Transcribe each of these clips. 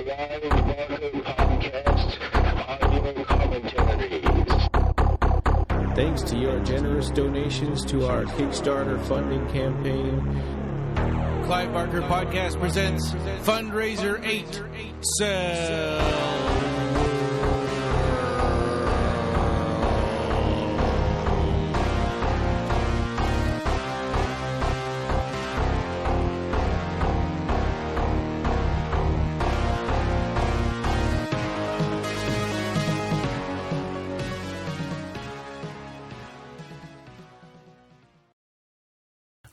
Clive Barker Podcast, audio commentaries. Thanks to your generous donations to our Kickstarter funding campaign, Clive Barker Podcast presents Fundraiser 8, Sell.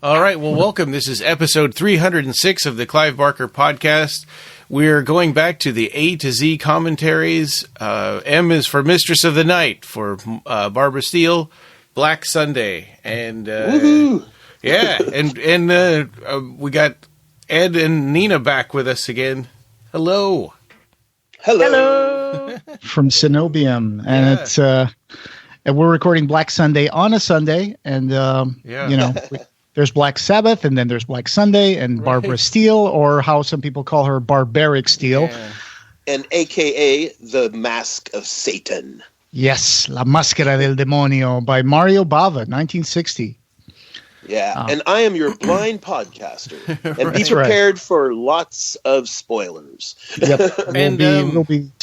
All right, well, welcome. This is episode 306 of the Clive Barker Podcast. We're going back to the A to Z commentaries. M is for Mistress of the Night for Barbara Steele, Black Sunday, and yeah, and we got Ed and Nina back with us again. Hello. From Coenobium, and it's and we're recording Black Sunday on a Sunday, and you know. There's Black Sabbath, and then there's Black Sunday, and Barbara Steele, or how some people call her, Barbaric Steele. Yeah. And a.k.a. The Mask of Satan. Yes, La Máscara del Demonio by Mario Bava, 1960. Yeah, and I am your blind podcaster. And be prepared for lots of spoilers. Yep,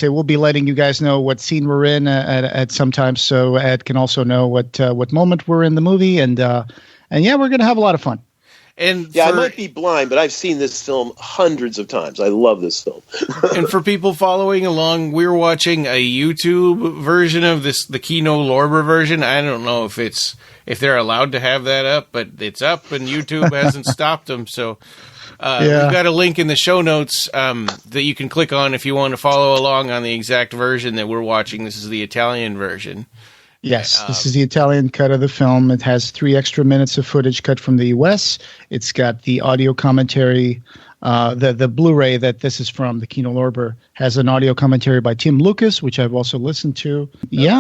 we'll be letting you guys know what scene we're in at some time, so Ed can also know what moment we're in the movie, and yeah, we're going to have a lot of fun. And I might be blind, but I've seen this film hundreds of times. I love this film. And for people following along, we're watching a YouTube version of the Coenobium version. I don't know if they're allowed to have that up, but it's up, and YouTube hasn't stopped them. So we've got a link in the show notes that you can click on if you want to follow along on the exact version that we're watching. This is the Italian version. Yes, this is the Italian cut of the film. It has 3 extra minutes of footage cut from the U.S. It's got the audio commentary. The Blu-ray that this is from, the Coenobium, has an audio commentary by Tim Lucas, which I've also listened to.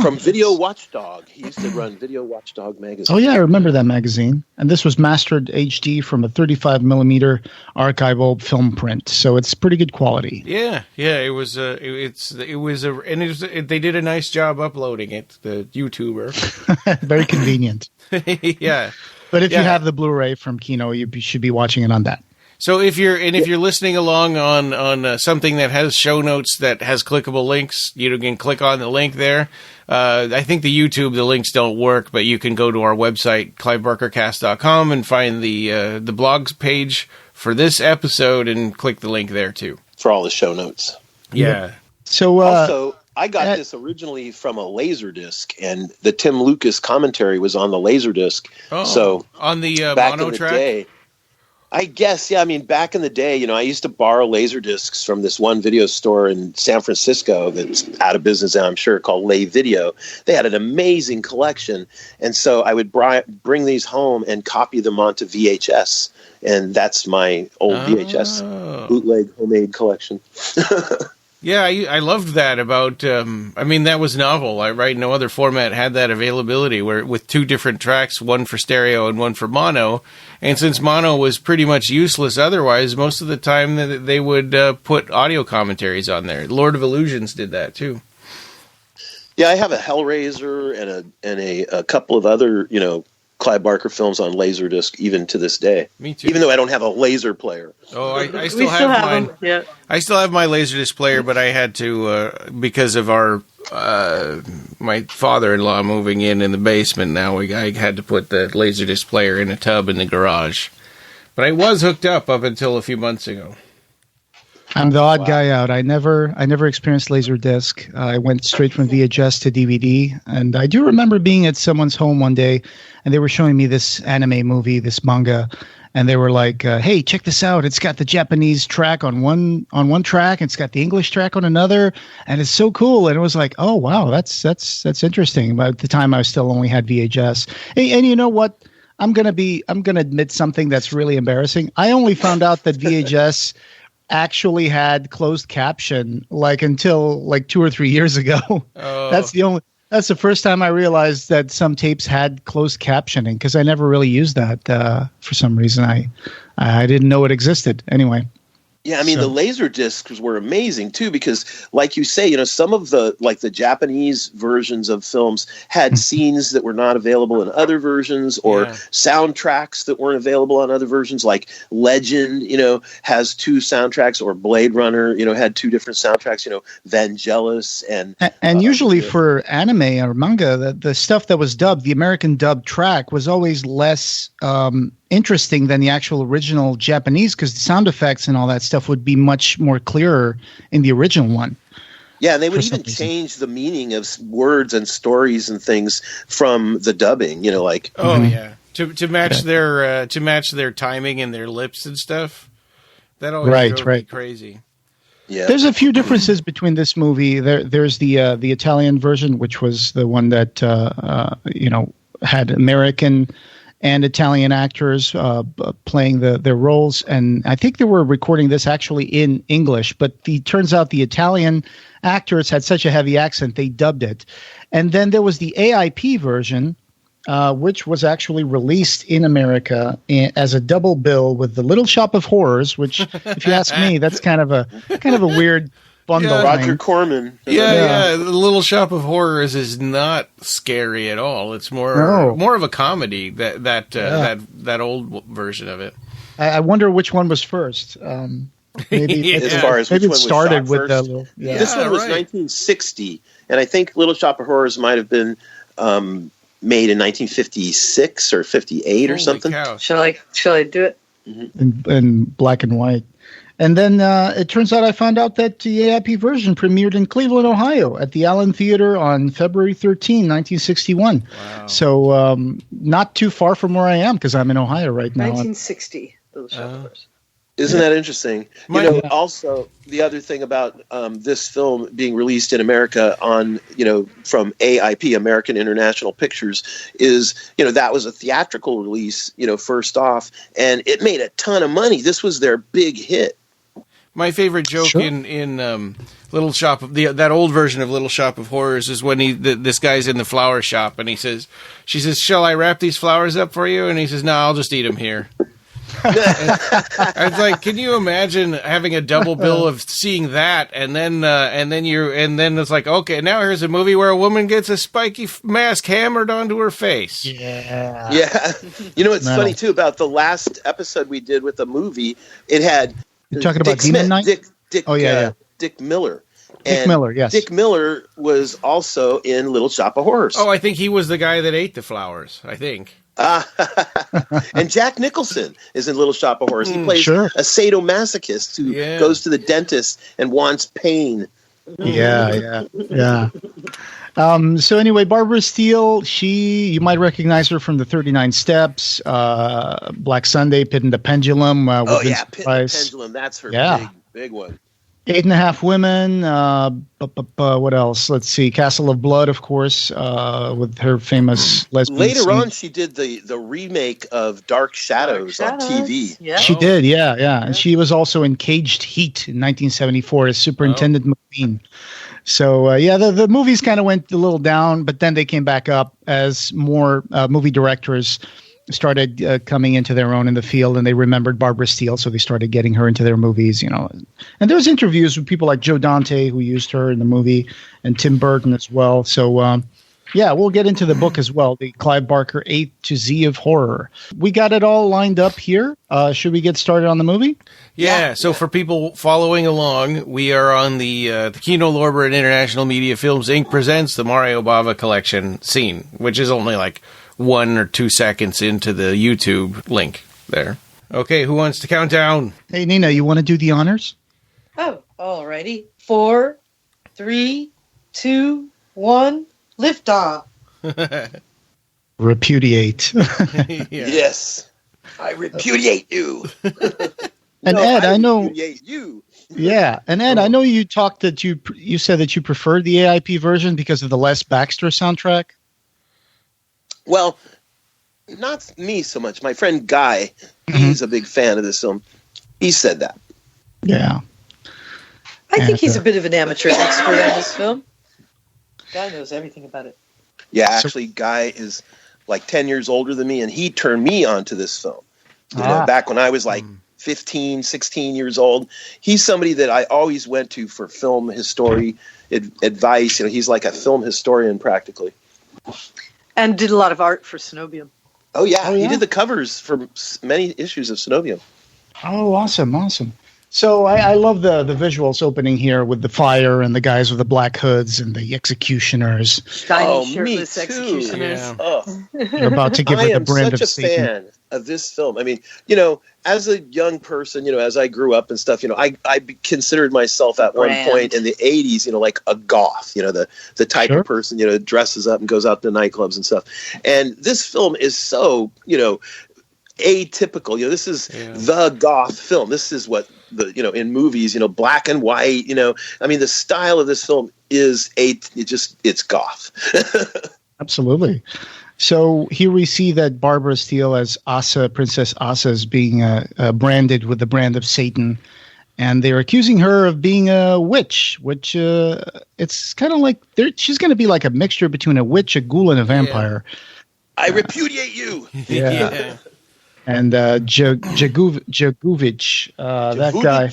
From Video Watchdog. He used to run Video Watchdog magazine. Oh, yeah, I remember that magazine. And this was mastered HD from a 35mm archival film print, so it's pretty good quality. Yeah, it was. They did a nice job uploading it. The YouTuber, very convenient. Yeah, but if you have the Blu-ray from Kino, you should be watching it on that. So if you're listening along on something that has show notes that has clickable links, you can click on the link there. I think the links don't work, but you can go to our website, clivebarkercast.com, and find the blogs page for this episode and click the link there too. For all the show notes. Yeah. So also, I got this originally from a Laserdisc, and the Tim Lucas commentary was on the Laserdisc. Oh, so on the back mono in the track? day, I guess, yeah. I mean, back in the day, I used to borrow Laserdiscs from this one video store in San Francisco that's out of business now, I'm sure, called Lay Video. They had an amazing collection, and so I would bring these home and copy them onto VHS, and that's my old VHS bootleg homemade collection. Yeah, I loved that about, that was novel. No other format had that availability with 2 different tracks, one for stereo and one for mono. And since mono was pretty much useless otherwise, most of the time they would put audio commentaries on there. Lord of Illusions did that too. Yeah, I have a Hellraiser and a couple of other, Clive Barker films on Laserdisc even to this day. Me too. Even though I don't have a laser player. Oh, I still have mine. Them, yeah. I still have my Laserdisc player, but I had to because of our my father-in-law moving in the basement. Now I had to put the Laserdisc player in a tub in the garage. But I was hooked up until a few months ago. I'm the odd guy out. I never experienced Laserdisc. I went straight from VHS to DVD, and I do remember being at someone's home one day, and they were showing me this anime movie, this manga, and they were like, "Hey, check this out! It's got the Japanese track on one track, and it's got the English track on another, and it's so cool." And it was like, "Oh wow, that's interesting." But at the time, I still only had VHS. And you know what? I'm gonna admit something that's really embarrassing. I only found out that VHS actually had closed caption until 2 or 3 years ago. Oh. That's the first time I realized that some tapes had closed captioning, because I never really used that for some reason. I didn't know it existed. Anyway. Yeah, I mean, the laser discs were amazing too, because like you say, some of the Japanese versions of films had scenes that were not available in other versions, or soundtracks that weren't available on other versions, like Legend, has 2 soundtracks, or Blade Runner, had 2 different soundtracks, Vangelis and usually for anime or manga, the stuff that was dubbed, the American dubbed track was always less interesting than the actual original Japanese, because the sound effects and all that stuff would be much more clearer in the original one. Yeah, and they would even change the meaning of words and stories and things from the dubbing, like to match their timing and their lips and stuff. That always drove me crazy. Yeah. There's a few differences between this movie. There's the Italian version, which was the one that had American and Italian actors playing their roles. And I think they were recording this actually in English, but turns out the Italian actors had such a heavy accent, they dubbed it. And then there was the AIP version, which was actually released in America as a double bill with The Little Shop of Horrors, which, if you ask me, that's kind of a weird bundle. Yeah, Roger Corman. Yeah. The Little Shop of Horrors is not scary at all. It's more of a comedy. That old version of it. I wonder which one was first. Maybe as far as maybe which it started one was with shot the first. This one was 1960, and I think Little Shop of Horrors might have been made in 1956 or 58 or something. Cow. Shall I do it? In black and white. And then it turns out I found out that the AIP version premiered in Cleveland, Ohio at the Allen Theater on February 13, 1961. Wow. So not too far from where I am, because I'm in Ohio right now. 1960, Little Shop of Horrors. Isn't that interesting? Also, the other thing about this film being released in America on, from AIP, American International Pictures, is, that was a theatrical release, first off, and it made a ton of money. This was their big hit. My favorite joke in Little Shop of that old version of Little Shop of Horrors is when this guy's in the flower shop and she says, "Shall I wrap these flowers up for you?" And he says, "No, I'll just eat them here." I was like, can you imagine having a double bill of seeing that, and then it's like, okay, now here's a movie where a woman gets a spiky mask hammered onto her face. Yeah. It's funny too about the last episode we did with the movie. It had You're talking about Demon Knight? Dick Miller. Dick Miller, yes. Dick Miller was also in Little Shop of Horrors. Oh, I think he was the guy that ate the flowers. I think. And Jack Nicholson is in Little Shop of Horrors. He plays a sadomasochist who goes to the dentist and wants pain. Yeah. So anyway, Barbara Steele, you might recognize her from the 39 Steps, Black Sunday, Pit and the Pendulum. Pit and the Pendulum. That's her big one. 8.5 Women. What else? Let's see. Castle of Blood, of course, with her famous lesbian Later scene. on, she did the remake of Dark Shadows on TV. Yeah. She did, yeah. And she was also in Caged Heat in 1974 as Superintendent McQueen. So, the movies kind of went a little down, but then they came back up as more movie directors started coming into their own in the field, and they remembered Barbara Steele, so they started getting her into their movies, And there was interviews with people like Joe Dante, who used her in the movie, and Tim Burton as well. So, we'll get into the book as well, the Clive Barker A to Z of Horror. We got it all lined up here. Should we get started on the movie? Yeah, so for people following along, we are on the Kino Lorber and International Media Films Inc. presents the Mario Bava collection scene, which is only like 1 or 2 seconds into the YouTube link there. Okay, who wants to count down? Hey, Nina, you want to do the honors? Oh, alrighty. 4, 3, 2, 1, lift off. Repudiate. Yes, I repudiate you. And Ed, I know. Repudiate you. Yeah, and Ed, I know you talked that you said that you preferred the AIP version because of the Les Baxter soundtrack. Well, not me so much. My friend Guy, he's a big fan of this film. He said that. Yeah. I think he's a bit of an amateur expert on this film. Guy knows everything about it. Yeah, actually, Guy is like 10 years older than me, and he turned me on to this film. Back when I was like 15, 16 years old. He's somebody that I always went to for film history advice. He's like a film historian practically. And did a lot of art for Coenobium. Oh yeah, he did the covers for many issues of Coenobium. Oh, awesome. So I love the visuals opening here with the fire and the guys with the black hoods and the executioners. Shiny, shirtless executioners. Yeah. Oh. They're about to give her the brand of Satan. I am such a fan of this film. I mean, as a young person, as I grew up and stuff, I considered myself at one point in the 80s, like a goth, the type of person, dresses up and goes out to nightclubs and stuff. And this film is so, atypical. This is the goth film. This is what in movies, black and white, the style of this film is it's goth. Absolutely. So here we see that Barbara Steele as Asa, Princess Asa, is being branded with the brand of Satan. And they're accusing her of being a witch, which it's kind of like she's going to be like a mixture between a witch, a ghoul, and a vampire. I repudiate you. Yeah. And Jagovich, that guy,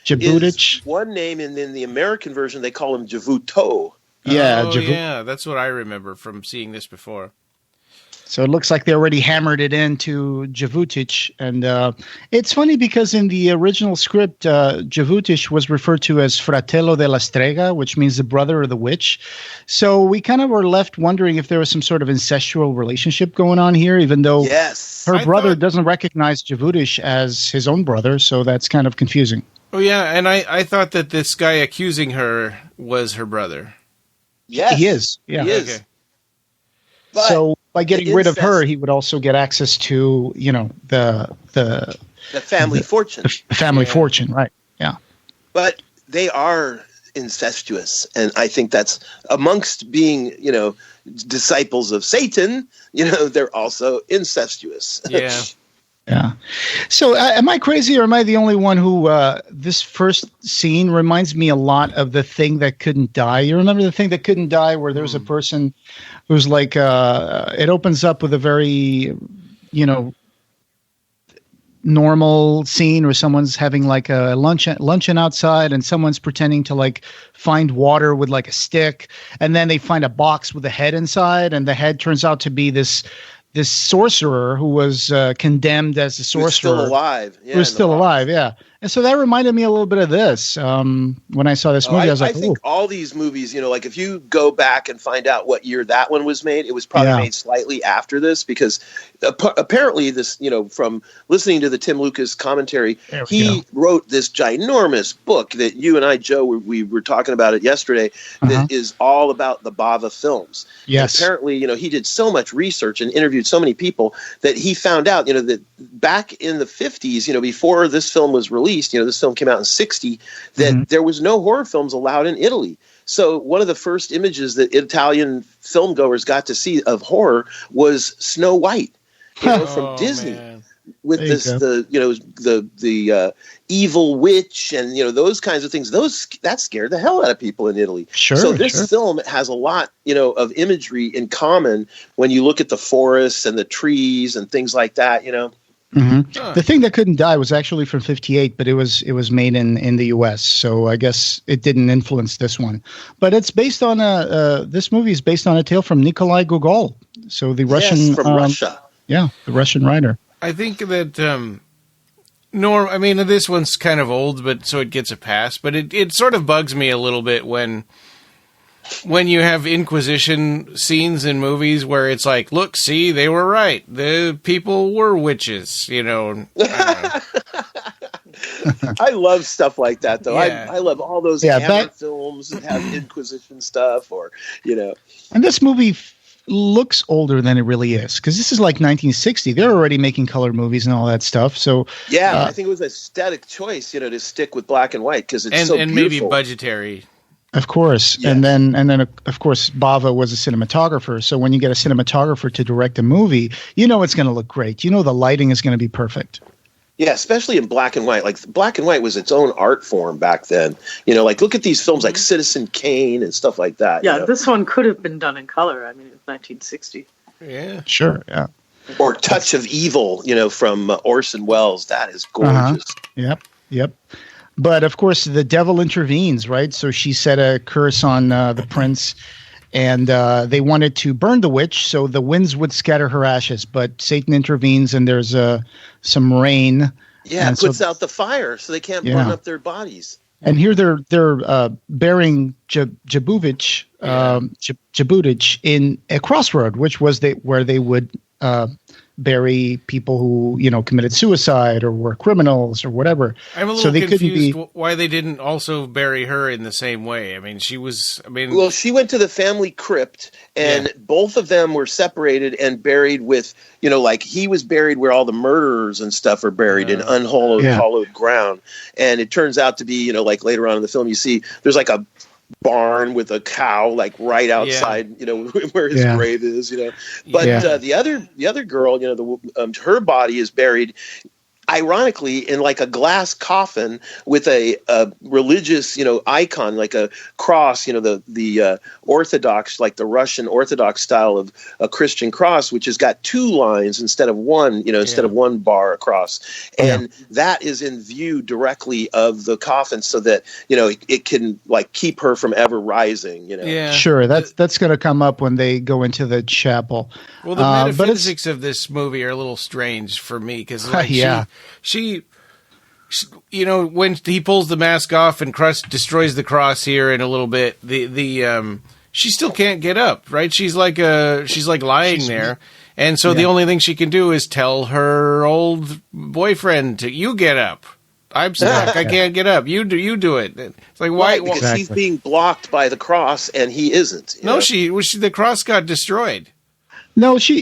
Javutic. One name, and in the American version, they call him Javuto. Yeah, that's what I remember from seeing this before. So it looks like they already hammered it into Javutic. And it's funny because in the original script, Javutic was referred to as Fratello della Strega, which means the brother of the witch. So we kind of were left wondering if there was some sort of incestual relationship going on here, even though her brother doesn't recognize Javutic as his own brother. So that's kind of confusing. Oh, yeah. And I thought that this guy accusing her was her brother. Yes. He is. Yeah. He is. Okay. But so by getting rid of her, he would also get access to, the family fortune. The family fortune, right? Yeah. But they are incestuous, and I think that's amongst being, disciples of Satan. They're also incestuous. Yeah. Yeah. So am I crazy, or am I the only one who this first scene reminds me a lot of The Thing That Couldn't Die? You remember The Thing That Couldn't Die, where there's a person who's like, it opens up with a very, normal scene where someone's having like a luncheon outside, and someone's pretending to like find water with like a stick, and then they find a box with a head inside, and the head turns out to be this sorcerer who was condemned as a sorcerer. Who's still alive. Yeah, who's still alive, yeah. And so that reminded me a little bit of this. When I saw this movie, I was like, I think all these movies, like if you go back and find out what year that one was made, it was probably made slightly after this, because apparently this, from listening to the Tim Lucas commentary, he wrote this ginormous book that you and I, Joe, we were talking about it yesterday, that is all about the Bava films. Yes. And apparently, he did so much research and interviewed so many people that he found out, that back in the 50s, before this film was released, this film came out in 1960, that there was no horror films allowed in Italy. So one of the first images that Italian film goers got to see of horror was Snow White, from Disney. Man. With the evil witch and those kinds of things, that scared the hell out of people in Italy. So this film has a lot of imagery in common when you look at the forests and the trees and things like that. The Thing That Couldn't Die was actually from 1958, but it was made in the U.S. So I guess it didn't influence this one. But it's based on this movie is based on a tale from Nikolai Gogol. So the Russian from Russia. Yeah, the Russian writer. I think that this one's kind of old, but so it gets a pass. But it sort of bugs me a little bit when you have Inquisition scenes in movies where it's like, look, see, they were right. The people were witches, I love stuff like that, though. Yeah. I love all those Hammer films that have Inquisition stuff, And this movie looks older than it really is, because this is like 1960. They're already making color movies and all that stuff. So I think it was an aesthetic choice, to stick with black and white because it's so beautiful. And maybe budgetary. Of course. Yes. And then of course Bava was a cinematographer. So when you get a cinematographer to direct a movie, it's going to look great. The lighting is going to be perfect. Yeah, especially in black and white. Like black and white was its own art form back then. Look at these films like Citizen Kane and stuff like that. Yeah, this one could have been done in color. I mean, it was 1960. Yeah. Sure, yeah. Or Touch of Evil, from Orson Welles. That is gorgeous. Yep. But of course, the devil intervenes, right? So she set a curse on the prince, and they wanted to burn the witch so the winds would scatter her ashes. But Satan intervenes, and there's some rain. Yeah, it puts out the fire, so they can't burn up their bodies. And here they're burying Jabutic in a crossroad, which was where they would bury people who committed suicide or were criminals or whatever. I'm a little confused why they didn't also bury her in the same way. I mean, well, she went to the family crypt, and both of them were separated and buried with, like he was buried where all the murderers and stuff are buried in hollowed ground. And it turns out to be, like later on in the film, you see there's like a barn with a cow like right outside where his grave is, but the other girl, her body is buried ironically in like a glass coffin with a religious icon, like a cross, the Orthodox, like the Russian Orthodox style of a Christian cross, which has got two lines instead of one, instead of one bar across. And that is in view directly of the coffin so that, it can like keep her from ever rising, Sure. That's going to come up when they go into the chapel. Well, the metaphysics of this movie are a little strange for me because she when he pulls the mask off and Crux destroys the cross here in a little bit, she still can't get up, right? She's like lying there. And so the only thing she can do is tell her old boyfriend you get up. I'm stuck. I can't get up. You do it. It's like, why? Right, because he's being blocked by the cross and he isn't. No, the cross got destroyed. No, she's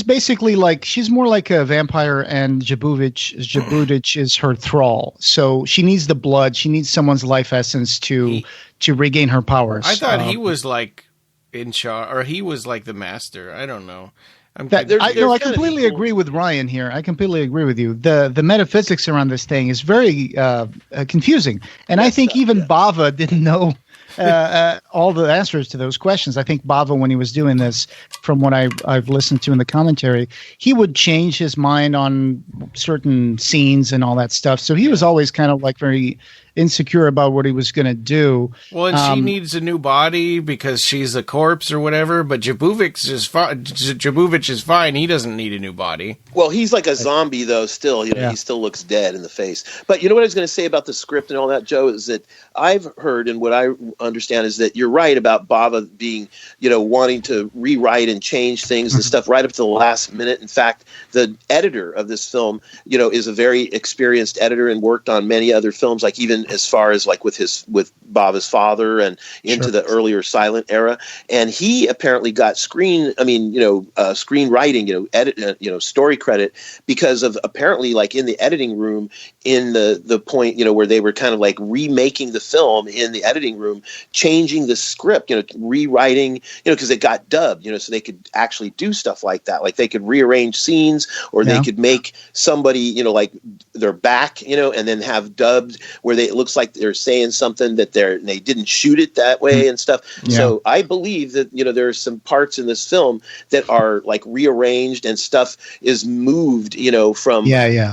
basically she's more like a vampire, and Jabutic is her thrall. So she needs the blood. She needs someone's life essence to regain her powers. I thought he was like in charge, or he was like the master. I don't know. I completely agree with Ryan here. I completely agree with you. The metaphysics around this thing is very confusing, and I think even Bava didn't know all the answers to those questions. I think Bava, when he was doing this, from what I've listened to in the commentary, he would change his mind on certain scenes and all that stuff. So he was always kind of like very insecure about what he was going to do. Well, and she needs a new body because she's a corpse or whatever, but Jabutic is fine. He doesn't need a new body. Well, he's like a zombie, though, still. He still looks dead in the face. But what I was going to say about the script and all that, Joe, is that I've heard, and what I understand is that you're right about Bava being, wanting to rewrite and change things and stuff right up to the last minute. In fact, the editor of this film, is a very experienced editor and worked on many other films, like even as far as like with Bava's father and into the earlier silent era. And he apparently got screenwriting, edit, story credit because of apparently like in the editing room in the point, where they were kind of like remaking the film in the editing room, changing the script, rewriting, because it got dubbed, so they could actually do stuff like that. Like they could rearrange scenes or they could make somebody, like their back, and then have dubbed where it looks like they're saying something that they didn't shoot it that way and stuff. Yeah. So I believe that, there are some parts in this film that are like rearranged and stuff is moved, from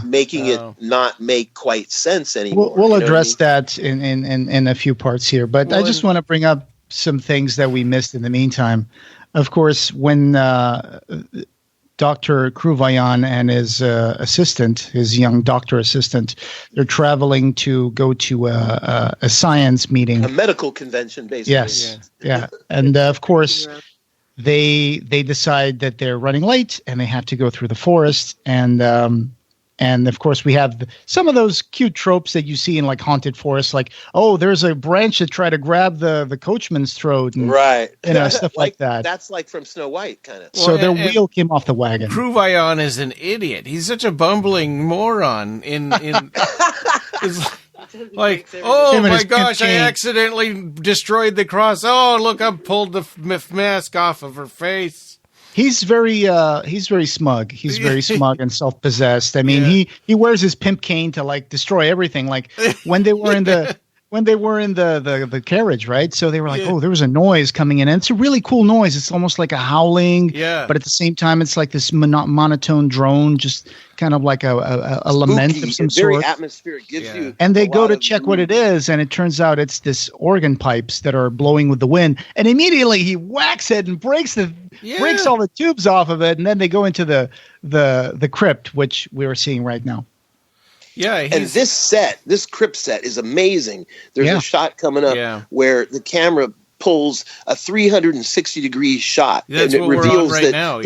making it not make quite sense anymore. We'll address that in a few parts here, but I just want to bring up some things that we missed in the meantime. Of course, when Dr. Kruvayan and his assistant, his young doctor assistant, they're traveling to go to a science meeting. A medical convention, basically. Yes. Yeah. And of course, they decide that they're running late and they have to go through the forest. And of course, we have some of those cute tropes that you see in like haunted forests, like, oh, there's a branch that try to grab the coachman's throat, and right, stuff like that. That's like from Snow White, kind of. So their wheel came off the wagon. Kruvayan is an idiot. He's such a bumbling moron. Like, oh my gosh, I accidentally destroyed the cross. Oh, look, I pulled the mask off of her face. He's very smug. He's very smug and self-possessed. I mean, he wears his pimp cane to like destroy everything. Like when they were in the when they were in the carriage, right? So they were like, oh, there was a noise coming in. And it's a really cool noise. It's almost like a howling. Yeah. But at the same time, it's like this monotone drone, just kind of like a lament of some very sort. atmospheric. Gives you. And they go to of check what it is, and it turns out it's this organ pipes that are blowing with the wind. And immediately he whacks it and breaks all the tubes off of it. And then they go into the crypt, which we are seeing right now. Yeah, and this crypt set is amazing. There's a shot coming up where the camera pulls a 360-degree shot, That's and it what reveals we're on right that now.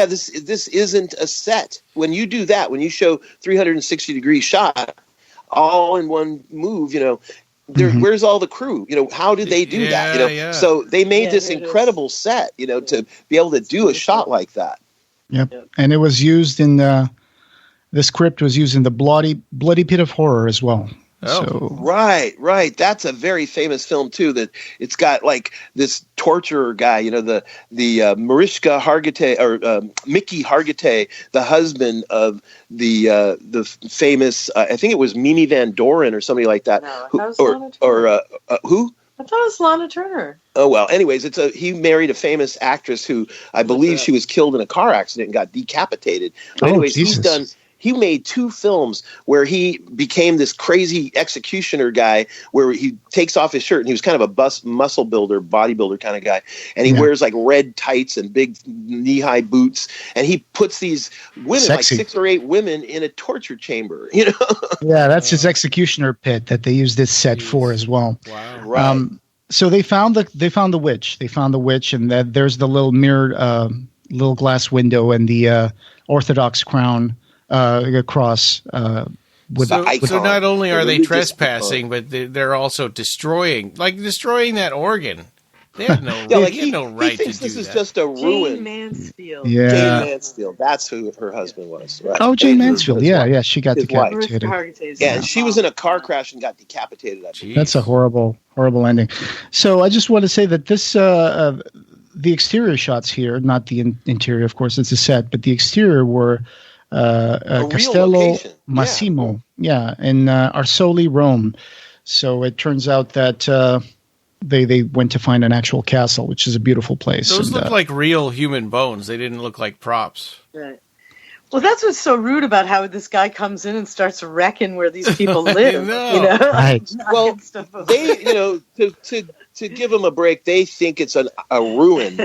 this isn't a set. When you do that, when you show 360-degree shot all in one move, where's all the crew? How did they do that? So they made this incredible set, to be able to do a shot like that. Yep. And it was used in this crypt was used in the Bloody Pit of Horror as well. Oh. So. Right. That's a very famous film too. That it's got like this torturer guy, the Mariska Hargitay or Mickey Hargitay, the husband of the famous I think it was Mimi Van Doren or somebody like that. No, who? I thought it was Lana Turner. Oh well. Anyways, he married a famous actress who I believe she was killed in a car accident and got decapitated. But anyways, he made 2 films where he became this crazy executioner guy where he takes off his shirt, and he was kind of a muscle builder, bodybuilder kind of guy. And he wears like red tights and big knee-high boots. And he puts these women, like 6 or 8 women, in a torture chamber, Yeah, that's his executioner pit that they use this set for as well. Wow. Right. So they found the witch. They found the witch, and there's the little mirrored little glass window and the Orthodox crown across. So not only are they trespassing, but they're also destroying that organ. They had no, no right to do that. He thinks this is just a ruin. Jane Mansfield. Yeah. Jane Mansfield. That's who her husband was. Right? Oh, Jane Mansfield. Yeah, she got his decapitated. Yeah, and she was in a car crash and got decapitated. That's a horrible ending. So I just want to say that this the exterior shots here, not the interior, of course, it's a set, but the exterior were Castello Massimo, in Arsoli, Rome. So it turns out that they went to find an actual castle, which is a beautiful place. Those look like real human bones. They didn't look like props. Right. Well, that's what's so rude about how this guy comes in and starts wrecking where these people live. Right. Well, they, to give them a break, they think it's a ruin.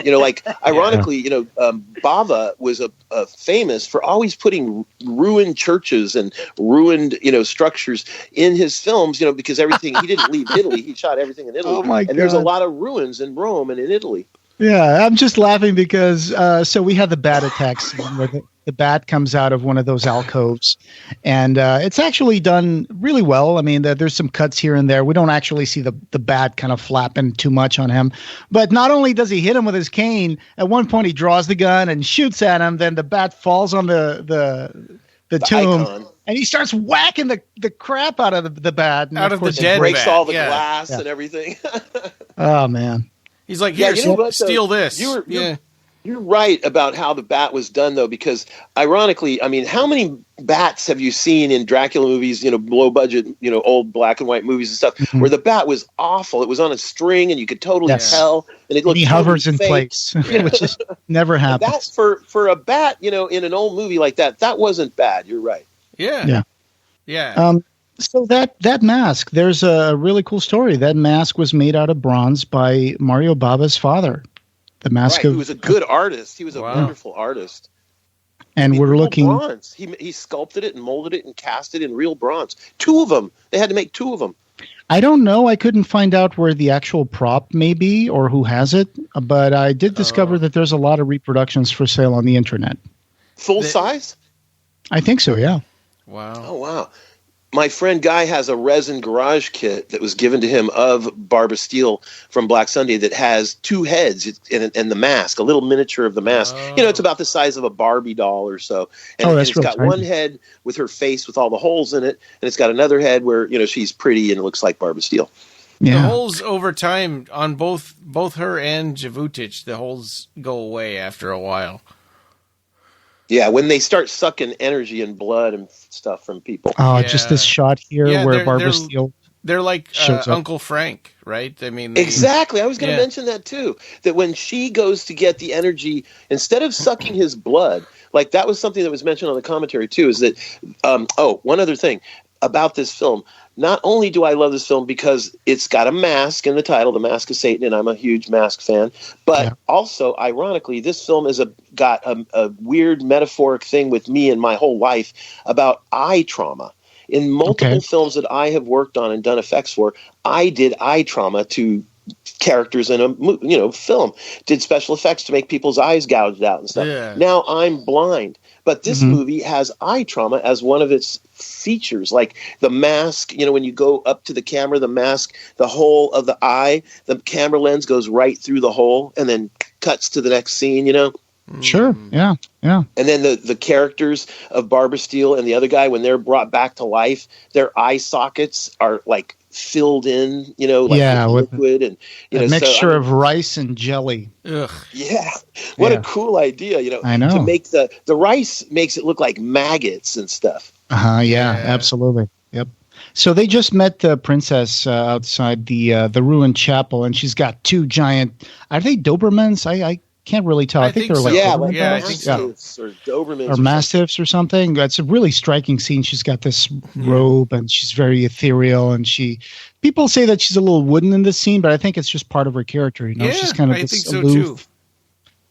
Ironically, Bava was famous for always putting ruined churches and ruined, structures in his films, because everything, he didn't leave Italy. He shot everything in Italy. Oh my God. There's a lot of ruins in Rome and in Italy. Yeah, I'm just laughing because so we had the bat attack scene where the bat comes out of one of those alcoves, and it's actually done really well. I mean, there's some cuts here and there. We don't actually see the bat kind of flapping too much on him. But not only does he hit him with his cane, at one point he draws the gun and shoots at him. Then the bat falls on the tomb. Icon. And he starts whacking the crap out of the bat. And out of the dead breaks bat. all the glass and everything. Oh, man. He's like, here, steal this. You're right about how the bat was done, though, because ironically, I mean, how many bats have you seen in Dracula movies, low budget, old black and white movies and stuff, where the bat was awful. It was on a string and you could totally tell. And it looked he hovers totally in fake. place, which is never happens. That for a bat, in an old movie like that wasn't bad. You're right. Yeah. So that mask, there's a really cool story. That mask was made out of bronze by Mario Bava's father. The mask he was a good artist. He was a wonderful artist. And we're looking bronze. He sculpted it and molded it and cast it in real bronze. 2 of them. They had to make 2 of them. I don't know. I couldn't find out where the actual prop may be or who has it, but I did discover that there's a lot of reproductions for sale on the internet. Full size? I think so, yeah. Wow. Oh, wow. My friend Guy has a resin garage kit that was given to him of Barbara Steele from Black Sunday that has 2 heads and the mask, a little miniature of the mask. It's about the size of a Barbie doll or so. And it's got one head with her face with all the holes in it, and it's got another head where, she's pretty and it looks like Barbara Steele. Yeah. The holes over time on both her and Javutic, the holes go away after a while. Yeah, when they start sucking energy and blood and stuff from people. Oh, just this shot here where Barbara Steele They're like Shows up. Uncle Frank, right? I mean, Exactly. I was going to Yeah. mention that too. That when she goes to get the energy, instead of sucking his blood, like that was something that was mentioned on the commentary too, is that, one other thing about this film. Not only do I love this film because it's got a mask in the title, The Mask of Satan, and I'm a huge Mask fan, but also, ironically, this film is got a weird metaphoric thing with me and my whole life about eye trauma. In multiple films that I have worked on and done effects for, I did eye trauma to characters in a film, did special effects to make people's eyes gouged out and stuff. Yeah. Now I'm blind. But this movie has eye trauma as one of its features, like the mask. When you go up to the camera, the mask, the hole of the eye, the camera lens goes right through the hole and then cuts to the next scene, Sure. Yeah. Yeah. And then the characters of Barbara Steele and the other guy, when they're brought back to life, their eye sockets are like filled in, with liquid and a mixture of rice and jelly. Ugh. Yeah, what a cool idea! I know. To make the rice makes it look like maggots and stuff. Yeah, absolutely. Yep. So they just met the princess outside the ruined chapel, and she's got two giant. Are they Dobermans? I can't really tell. I think they're like Doberman I dogs. think so. Or Dobermans or mastiffs or something. It's a really striking scene. She's got this robe and she's very ethereal, and people say that she's a little wooden in this scene, but I think it's just part of her character. She's kind of I this think so aloof. too.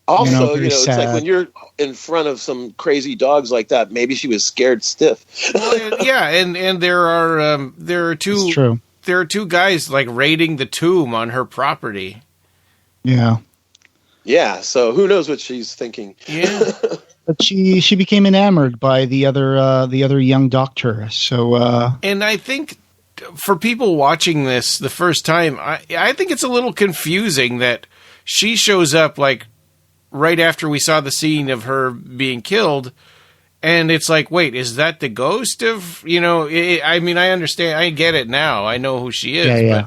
Also, it's sad. like when you're in front of some crazy dogs like that, maybe she was scared stiff. Well, yeah, and there are two. It's true. There are two guys like raiding the tomb on her property. Yeah. Yeah, so who knows what she's thinking? Yeah, But she became enamored by the other young doctor. So and I think for people watching this the first time, I think it's a little confusing that she shows up like right after we saw the scene of her being killed, and it's like, wait, is that the ghost of I mean, I understand, I get it now, I know who she is,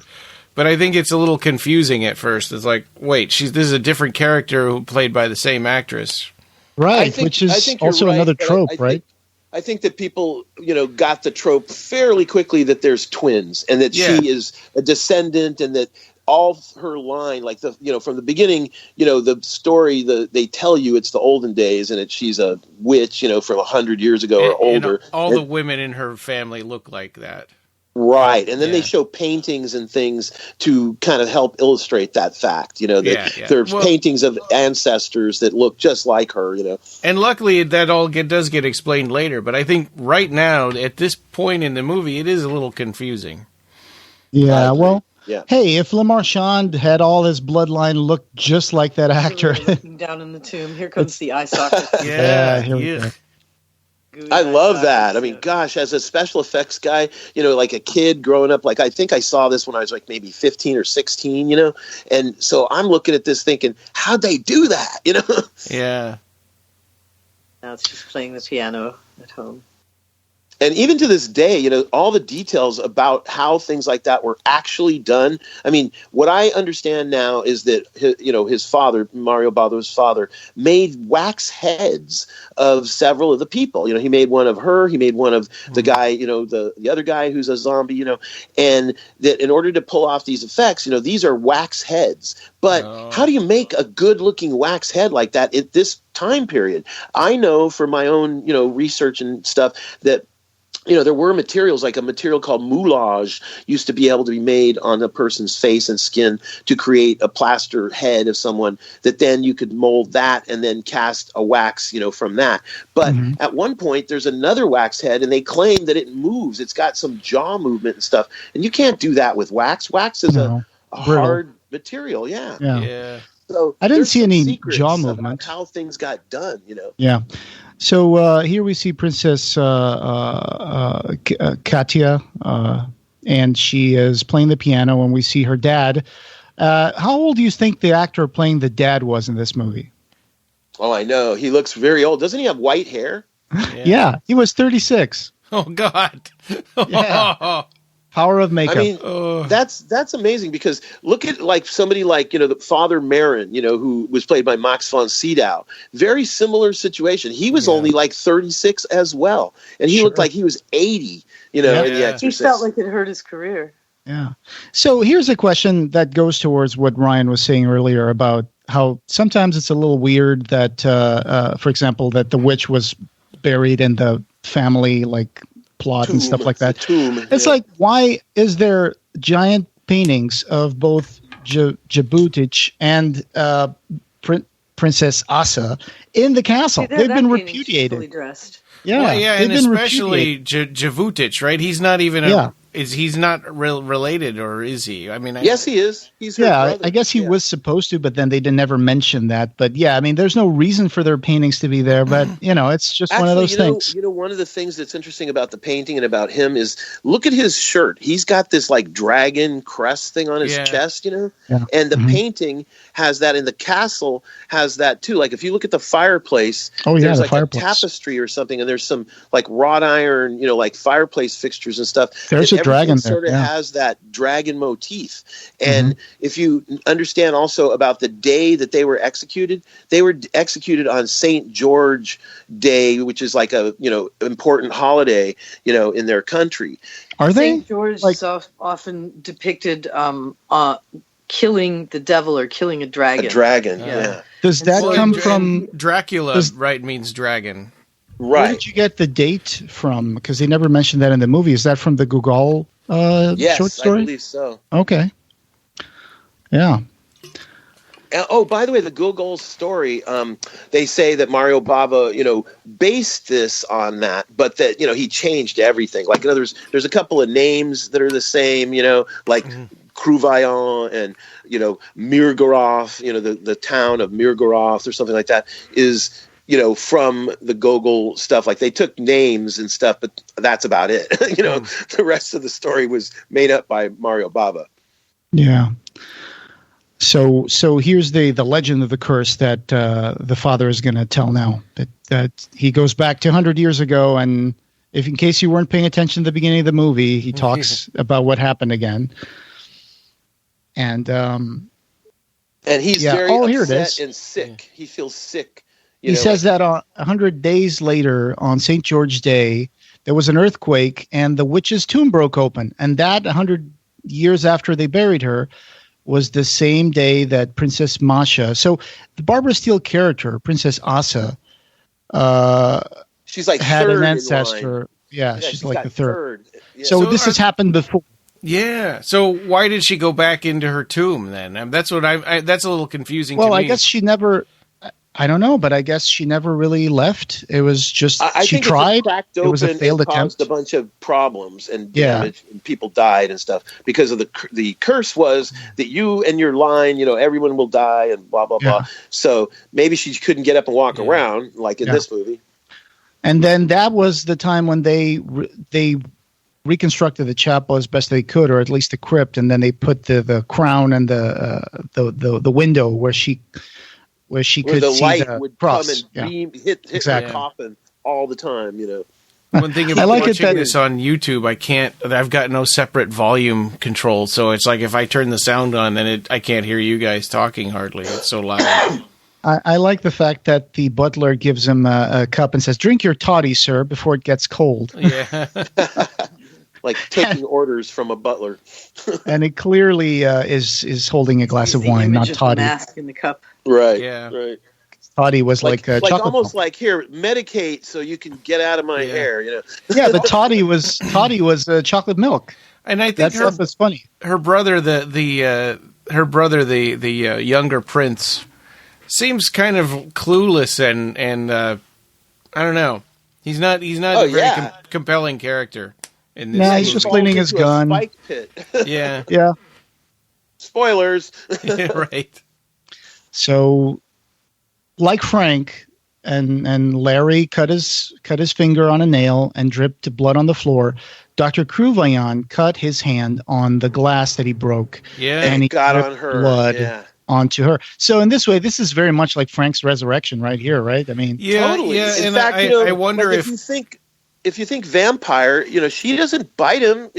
but I think it's a little confusing at first. It's like, wait, this is a different character who played by the same actress. Right, which is also right, another trope, right? I think that people, got the trope fairly quickly that there's twins and that she is a descendant and that all her line, like from the beginning, the story, they tell you it's the olden days and that she's a witch, from 100 years ago or older. And all the women in her family look like that. Right. And then they show paintings and things to kind of help illustrate that fact, there's paintings of ancestors that look just like her, And luckily that all does get explained later. But I think right now, at this point in the movie, it is a little confusing. Yeah, well, yeah. Hey, if Le Marchand had all his bloodline look just like that actor. Looking down in the tomb, here comes the eye socket. Here we go. I love that. I mean, gosh, as a special effects guy, like a kid growing up, like I think I saw this when I was like maybe 15 or 16, and so I'm looking at this thinking, how'd they do that? Yeah. Now it's just playing the piano at home. And even to this day, all the details about how things like that were actually done. I mean, what I understand now is that, his father, Mario Bava's father, made wax heads of several of the people. He made one of her. He made one of the guy, the other guy who's a zombie, and that in order to pull off these effects, these are wax heads. But how do you make a good looking wax head like that at this time period? I know from my own, research and stuff that, there were materials, like a material called moulage used to be able to be made on a person's face and skin to create a plaster head of someone that then you could mold that and then cast a wax, from that. But at one point there's another wax head and they claim that it moves. It's got some jaw movement and stuff. And you can't do that with wax. Wax is a hard material. Yeah. So I didn't see any secrets jaw about movement. how things got done, Yeah. So here we see Princess Katia, and she is playing the piano, and we see her dad. How old do you think the actor playing the dad was in this movie? Oh, I know. He looks very old. Doesn't he have white hair? Yeah, he was 36. Oh, God. Yeah. Power of makeup. I mean, that's amazing because look at like somebody like, the Father Marin, who was played by Max von Sydow. Very similar situation. He was only like 36 as well. And he looked like he was 80, in The Exorcist. He felt like it hurt his career. Yeah. So here's a question that goes towards what Ryan was saying earlier about how sometimes it's a little weird that, for example, that the witch was buried in the family like plot and stuff like that. It's like, why is there giant paintings of both Jabutic and Princess Asa in the castle? See, they've been painting's repudiated. fully dressed. Yeah, They've and been especially Javutic, right? He's not even he's not related, or is he? I mean, yes, he is. He's her brother. I guess he was supposed to, but then they never mention that. But yeah, I mean, there's no reason for their paintings to be there, but it's just one of those things. One of the things that's interesting about the painting and about him is look at his shirt. He's got this like dragon crest thing on his chest, and the painting has that, in the castle has that too. Like if you look at the fireplace, there's like a tapestry or something, and there's some like wrought iron, like fireplace fixtures and stuff. There's a dragon there. Sort of has that dragon motif. And if you understand also about the day that they were executed on St. George Day, which is like a important holiday in their country. Are they? St. George is often depicted killing the devil or killing a dragon. A dragon, yeah. Does that come from Dracula? Right, means dragon. Right. Where did you get the date from? Because they never mentioned that in the movie. Is that from the Gogol short story? I believe so. Okay. Yeah. Oh, by the way, the Gogol story, they say that Mario Bava, based this on that, but that, he changed everything. Like, in other words, there's a couple of names that are the same, like Cruvillon and, Mirgorod, the town of Mirgorod or something like that is, from the Gogol stuff. Like, they took names and stuff, but that's about it. The rest of the story was made up by Mario Bava. Yeah. So here's the legend of the curse that the father is going to tell now. That he goes back to 100 years ago, and in case you weren't paying attention at the beginning of the movie, he talks about what happened again. And he's very upset and sick. He feels sick. He says that 100 days later, on St. George Day, there was an earthquake, and the witch's tomb broke open. And that 100 years after they buried her was the same day that Princess Masha. So the Barbara Steele character, Princess Asa, she's like had third an ancestor. Yeah, she's like the third. Yeah. So this has happened before. Yeah. So why did she go back into her tomb then? That's what that's a little confusing to me. Well, I guess she never. I don't know, but I guess she never really left. It was just she tried. It was a failed attempt. Caused a bunch of problems and damage, and people died and stuff because of the curse was that you and your line, everyone will die and blah blah blah. So maybe she couldn't get up and walk around like in this movie. And then that was the time when they reconstructed the chapel as best they could, or at least the crypt, and then they put the crown and the window where the see light the would cross. Come and beam, hit the coffin all the time, One thing about watching this on YouTube, I've got no separate volume control, so it's like if I turn the sound on, then I can't hear you guys talking hardly. It's so loud. I like the fact that the butler gives him a cup and says, "Drink your toddy, sir, before it gets cold." Yeah. Like taking orders from a butler. And it clearly is holding a glass of wine, not toddy. The mask in the cup. Right. Yeah. Right. Toddy was like chocolate almost milk. like, here, medicate so you can get out of my hair. Yeah, but toddy was chocolate milk. And I think that stuff was funny. Her brother, the younger prince, seems kind of clueless and I don't know. He's not a very compelling character. He's just cleaning his gun. Spike pit. Yeah. Yeah. Spoilers. Right. So, like Frank and Larry cut his finger on a nail and dripped blood on the floor, Dr. Cruvillon cut his hand on the glass that he broke. Yeah. And he got on her blood onto her. So in this way, this is very much like Frank's resurrection right here, right? I mean, yeah, totally. Yeah. In And fact, I wonder if you think if you think vampire, she doesn't bite him,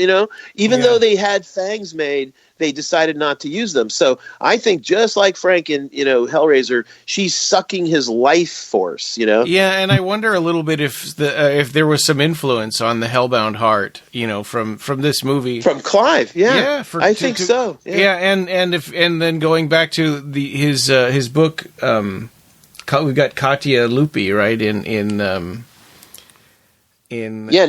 even though they had fangs made, they decided not to use them. So I think just like Frank in, Hellraiser, she's sucking his life force, Yeah, and I wonder a little bit if there was some influence on the Hellbound Heart, from this movie. From Clive, yeah. I think so. Yeah, and then going back to his book, we've got Katya Lupi, right, in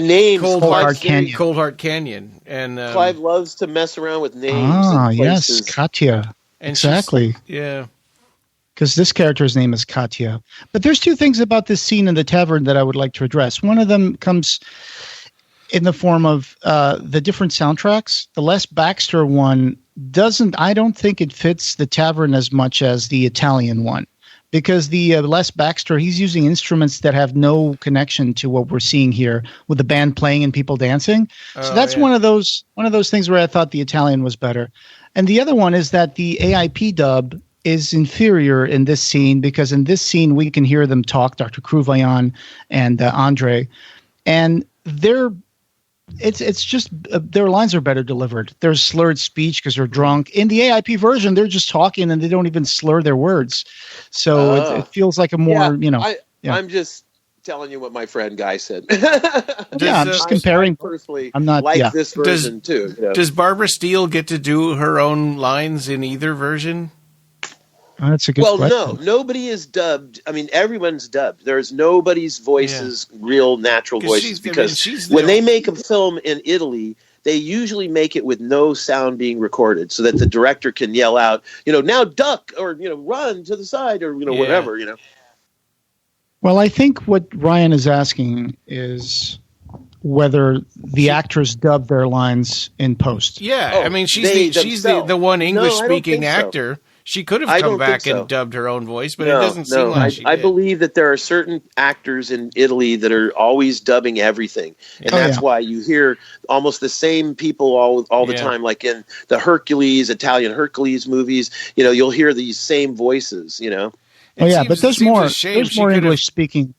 names. Cold Heart Canyon. And Clive loves to mess around with names. Ah, yes, Katya. Exactly. Yeah. Because this character's name is Katya. But there's two things about this scene in the tavern that I would like to address. One of them comes in the form of the different soundtracks. The Les Baxter one I don't think it fits the tavern as much as the Italian one. Because the Les Baxter, he's using instruments that have no connection to what we're seeing here with the band playing and people dancing. So that's one of those things where I thought the Italian was better. And the other one is that the AIP dub is inferior in this scene because in this scene we can hear them talk, Dr. Kruvayan and Andre, and it's just their lines are better delivered. There's slurred speech because they're drunk. In the AIP version, they're just talking and they don't even slur their words. So it feels like a more, I'm just telling you what my friend Guy said. I'm just comparing. Personally, I'm not like this version too. Does Barbara Steele get to do her own lines in either version? That's a good question. No, nobody is dubbed. I mean, everyone's dubbed. There's nobody's voices, real natural voices, because when they make a film in Italy, they usually make it with no sound being recorded so that the director can yell out, now duck or, run to the side or, whatever, Well, I think what Ryan is asking is whether the actors dub their lines in post. Yeah, I mean, she's the one English-speaking actor. She could have come back and dubbed her own voice, but it doesn't seem like she did. I believe that there are certain actors in Italy that are always dubbing everything. And that's why you hear almost the same people all the time, like in the Italian Hercules movies, you'll hear these same voices, But there's more English-speaking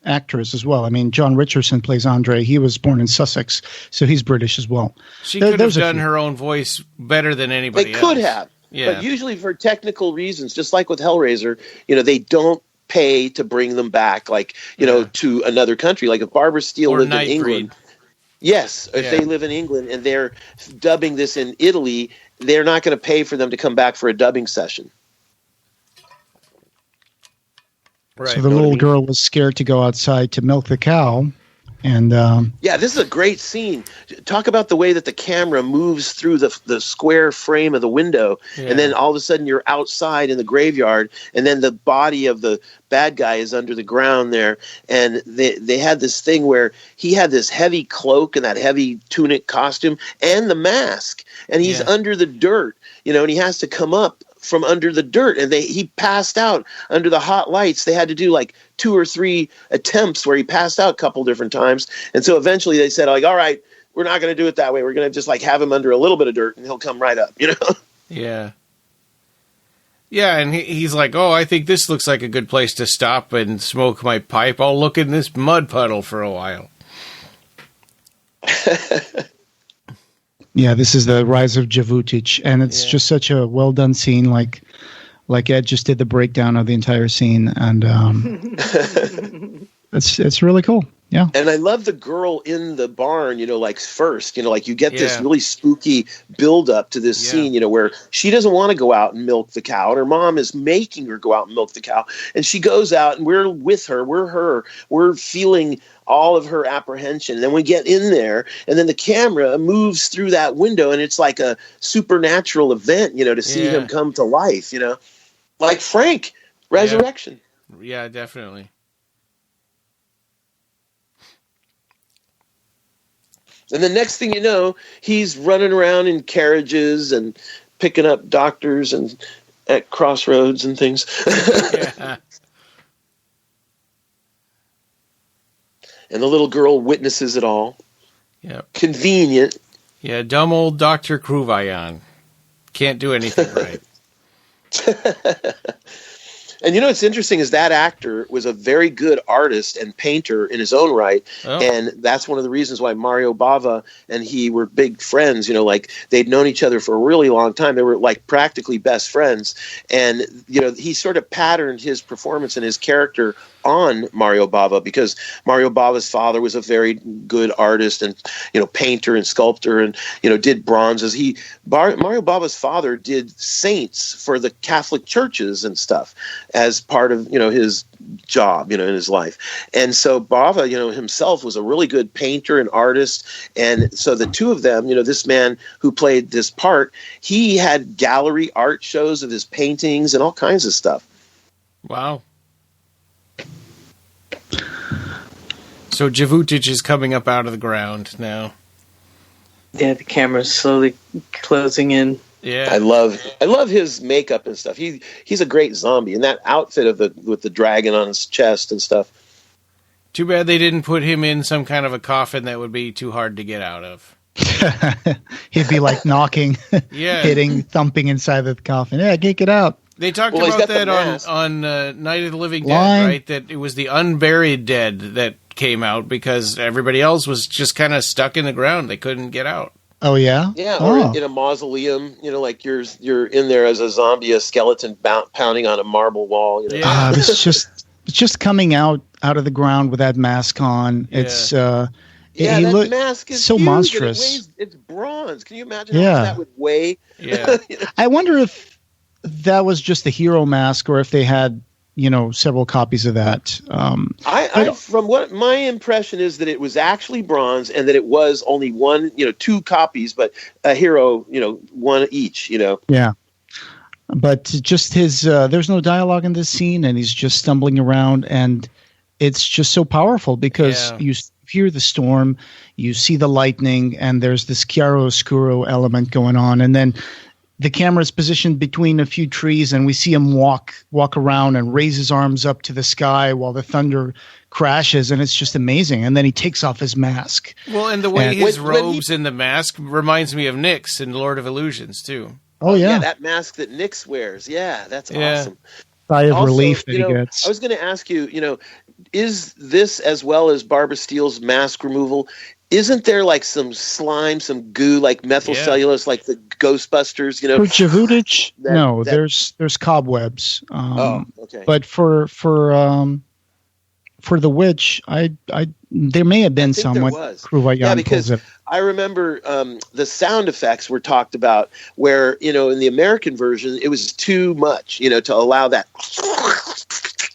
actors as well. I mean, John Richardson plays Andre. He was born in Sussex, so he's British as well. She could have done her own voice better than anybody else. They could have. Yeah. But usually for technical reasons, just like with Hellraiser, they don't pay to bring them back, to another country. Like if Barbara Steele lived in England. Yes, if they live in England and they're dubbing this in Italy, they're not going to pay for them to come back for a dubbing session. Right. So the little girl was scared to go outside to milk the cow. And this is a great scene. Talk about the way that the camera moves through the square frame of the window, and then all of a sudden you're outside in the graveyard, and then the body of the bad guy is under the ground there. And they had this thing where he had this heavy cloak and that heavy tunic costume and the mask, and he's under the dirt, and he has to come up from under the dirt, and he passed out under the hot lights. They had to do like 2 or 3 attempts where he passed out a couple different times, and so eventually they said, all right, we're not going to do it that way. We're going to just have him under a little bit of dirt, and he'll come right up. Yeah, and he's like, I think this looks like a good place to stop and smoke my pipe. I'll look in this mud puddle for a while. Yeah, this is the rise of Javutic, and it's just such a well-done scene, like Ed just did the breakdown of the entire scene, and it's really cool. Yeah. And I love the girl in the barn, first, you get this really spooky build up to this scene, where she doesn't want to go out and milk the cow. And her mom is making her go out and milk the cow. And she goes out and we're with her. We're feeling all of her apprehension. And then we get in there and then the camera moves through that window and it's like a supernatural event, to see him come to life, like Frank, Resurrection. Yeah, definitely. And the next thing you know, he's running around in carriages and picking up doctors and at crossroads and things. And the little girl witnesses it all. Yeah. Convenient. Yeah, dumb old Dr. Kruvayan. Can't do anything right. And it's interesting is that actor was a very good artist and painter in his own right. Oh. And that's one of the reasons why Mario Bava and he were big friends. Like they'd known each other for a really long time. They were like practically best friends. And, he sort of patterned his performance and his character on Mario Bava because Mario Bava's father was a very good artist and, painter and sculptor and, did bronzes. Mario Bava's father did saints for the Catholic churches and stuff as part of, his job, in his life. And so Bava, himself was a really good painter and artist. And so the two of them, this man who played this part, he had gallery art shows of his paintings and all kinds of stuff. Wow. So Javutic is coming up out of the ground now. Yeah, the camera's slowly closing in. Yeah, I love his makeup and stuff. He's a great zombie, and that outfit with the dragon on his chest and stuff. Too bad they didn't put him in some kind of a coffin that would be too hard to get out of. He'd be like knocking, hitting, thumping inside the coffin. Yeah, can't get out. They talked about that on Night of the Living Dead, right? That it was the unburied dead that came out because everybody else was just kind of stuck in the ground. They couldn't get out. Oh, yeah? Yeah, or in a mausoleum, like you're in there as a zombie, a skeleton pounding on a marble wall. Yeah. It's just coming out of the ground with that mask on. Yeah. It's that mask is so huge, monstrous. It's bronze. Can you imagine how much that would weigh? Yeah. I wonder if that was just the hero mask or if they had several copies of that. From what my impression is that it was actually bronze and that it was only one, two copies, but a hero, one each, Yeah. But just his, there's no dialogue in this scene and he's just stumbling around and it's just so powerful because you hear the storm, you see the lightning and there's this chiaroscuro element going on. And then the camera is positioned between a few trees and we see him walk around and raise his arms up to the sky while the thunder crashes and it's just amazing. And then he takes off his mask. Well, and the way his robes and the mask reminds me of Nyx in Lord of Illusions too. Oh yeah. That mask that Nyx wears. Yeah, that's awesome. Sigh of relief that he gets. I was going to ask you, is this as well as Barbara Steele's mask removal? Isn't there like some slime, some goo, like methylcellulose, like the Ghostbusters? For Javutic, there's cobwebs. Okay. But for the witch, there may have been someone. Yeah, because I remember the sound effects were talked about where in the American version it was too much, to allow that.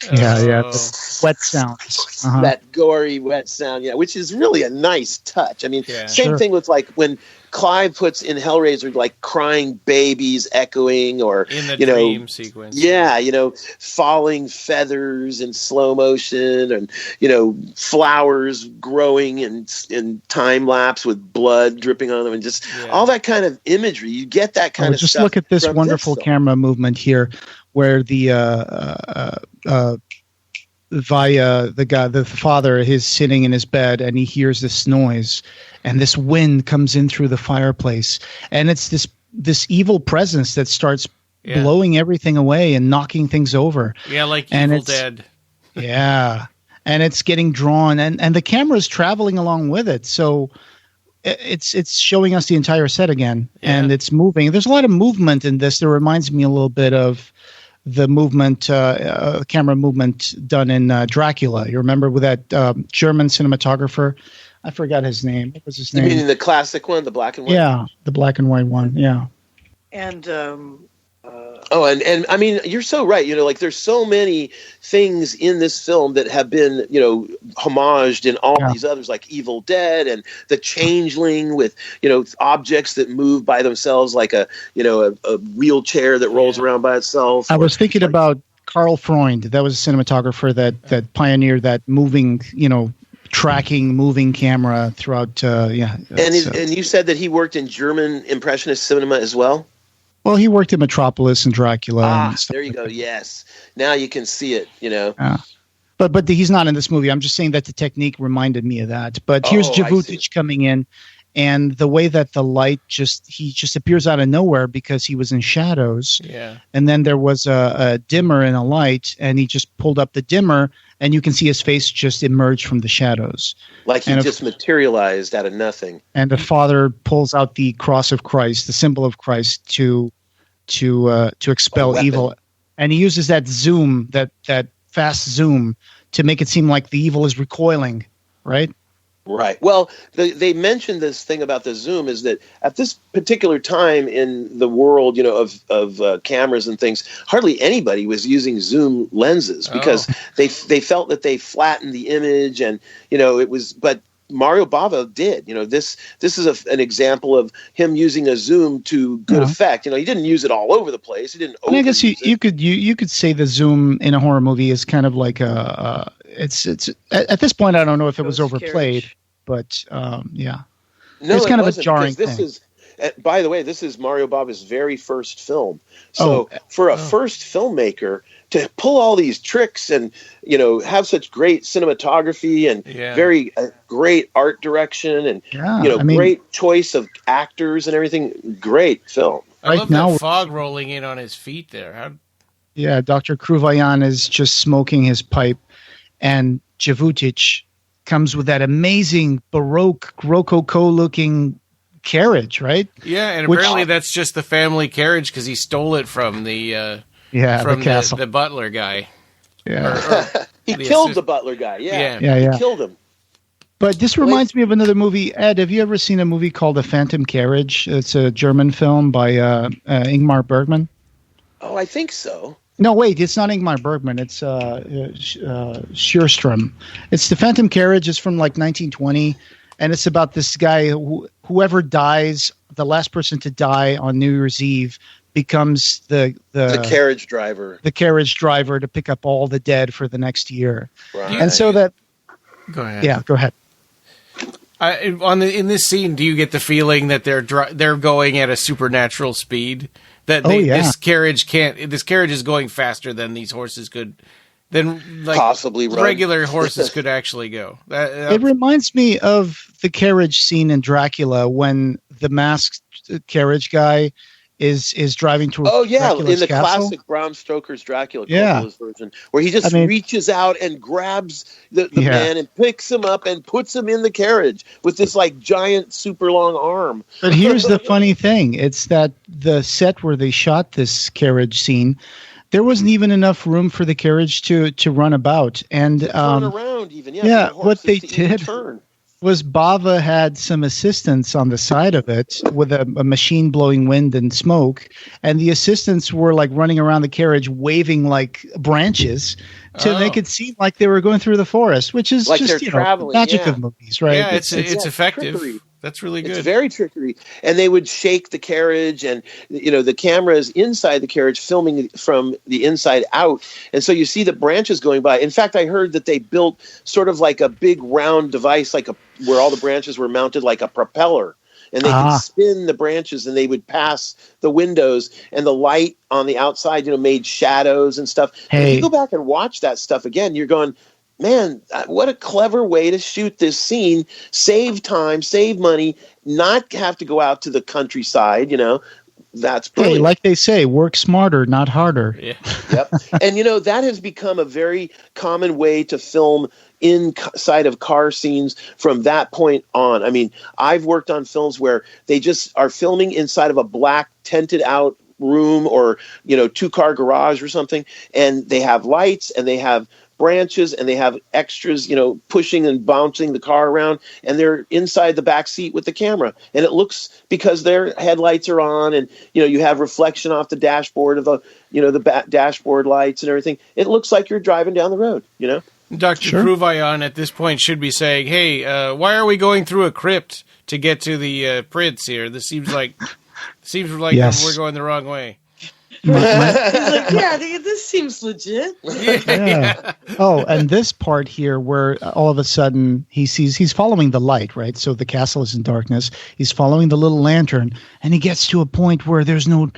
The wet sounds. That gory wet sound, which is really a nice touch. I mean, same thing with like when Clive puts in Hellraiser like crying babies echoing or in the dream sequence. Yeah, falling feathers in slow motion and flowers growing in time lapse with blood dripping on them and just all that kind of imagery. You get that kind of just stuff. Look at this wonderful camera movement here where the the father is sitting in his bed and he hears this noise and this wind comes in through the fireplace and it's this evil presence that starts blowing everything away and knocking things over. Yeah, like Evil Dead. Yeah. And it's getting drawn and the camera is traveling along with it. So it's showing us the entire set again and it's moving. There's a lot of movement in this that reminds me a little bit of the movement, camera movement done in Dracula. You remember with that German cinematographer? I forgot his name. What was his name? You mean the classic one, the black and white? Yeah, the black and white one. Yeah. And and I mean, you're so right. Like there's so many things in this film that have been, homaged in all these others, like Evil Dead and The Changeling with, objects that move by themselves, like a wheelchair that rolls around by itself. I was thinking about Karl Freund. That was a cinematographer that pioneered that moving, tracking moving camera throughout. And you said that he worked in German Impressionist cinema as well? Well, he worked in Metropolis and Dracula. And there you go. Yes. Now you can see it, But he's not in this movie. I'm just saying that the technique reminded me of that. But here's Javutic coming in, And the way that the light he just appears out of nowhere because he was in shadows. Yeah. And then there was a dimmer and a light, and he just pulled up the dimmer, and you can see his face just emerge from the shadows. Like he just materialized out of nothing. And the father pulls out the cross of Christ, the symbol of Christ, to expel evil. And he uses that zoom, that fast zoom, to make it seem like the evil is recoiling, right? Right. Well, they mentioned this thing about the zoom is that at this particular time in the world, of cameras and things, hardly anybody was using zoom lenses because they felt that they flattened the image, and it was. But Mario Bava did. This is an example of him using a zoom to good effect. He didn't use it all over the place. He didn't. I guess you could say the zoom in a horror movie is kind of like it's at this point I don't know if it was overplayed. But yeah, no, it's kind of a jarring thing. By the way, this is Mario Bava's very first film. So for a first filmmaker to pull all these tricks and have such great cinematography and very great art direction and great choice of actors and everything, great film. I love that fog rolling in on his feet there. Yeah, Dr. Kruvayan is just smoking his pipe, and Javutic comes with that amazing Baroque Rococo-looking carriage, right? Yeah, and apparently that's just the family carriage because he stole it from the castle, the butler guy. Yeah, he killed the butler guy. Yeah, he killed him. But this reminds me of another movie. Ed, have you ever seen a movie called The Phantom Carriage? It's a German film by Ingmar Bergman. Oh, I think so. No, wait, it's not Ingmar Bergman. It's Sjöström. It's The Phantom Carriage. It's from like 1920, and it's about this guy whoever dies, the last person to die on New Year's Eve, becomes the carriage driver. The carriage driver to pick up all the dead for the next year. Right. And so that. Go ahead. Yeah, go ahead. In this scene, do you get the feeling that they're going at a supernatural speed? That this carriage is going faster than these horses could, than like possibly regular horses could actually go. It reminds me of the carriage scene in Dracula when the masked carriage guy is driving to Dracula's in the castle. classic Bram Stoker's Dracula Coppola's version, where he just reaches out and grabs the man and picks him up and puts him in the carriage with this like giant super long arm. But here's the funny thing. It's that the set where they shot this carriage scene, there wasn't even enough room for the carriage to run about. And turn around even. What they did was Bava had some assistants on the side of it with a machine blowing wind and smoke, and the assistants were like running around the carriage waving like branches to make it seem like they were going through the forest, which is like just magic of movies, right? Yeah, it's effective. Trickery. That's really good. It's very trickery. And they would shake the carriage, and the camera is inside the carriage filming from the inside out. And so you see the branches going by. In fact, I heard that they built sort of like a big round device, where all the branches were mounted like a propeller. And they could spin the branches, and they would pass the windows, and the light on the outside, made shadows and stuff. Hey. If you go back and watch that stuff again, you're going, man, what a clever way to shoot this scene, save time, save money, not have to go out to the countryside, That's brilliant. Hey, like they say, work smarter, not harder. Yeah. Yep. And, that has become a very common way to film inside of car scenes from that point on. I mean, I've worked on films where they just are filming inside of a black tented out room or, 2-car garage or something, and they have lights and they have branches and they have extras, pushing and bouncing the car around, and they're inside the back seat with the camera. And it looks, because their headlights are on and, you have reflection off the dashboard of the dashboard lights and everything. It looks like you're driving down the road, Dr. Kruvayan at this point should be saying, hey, why are we going through a crypt to get to the prince here? This seems like we're going the wrong way. He's like, this seems legit. Yeah. Oh, and this part here where all of a sudden he's following the light, right? So the castle is in darkness. He's following the little lantern, and he gets to a point where there's no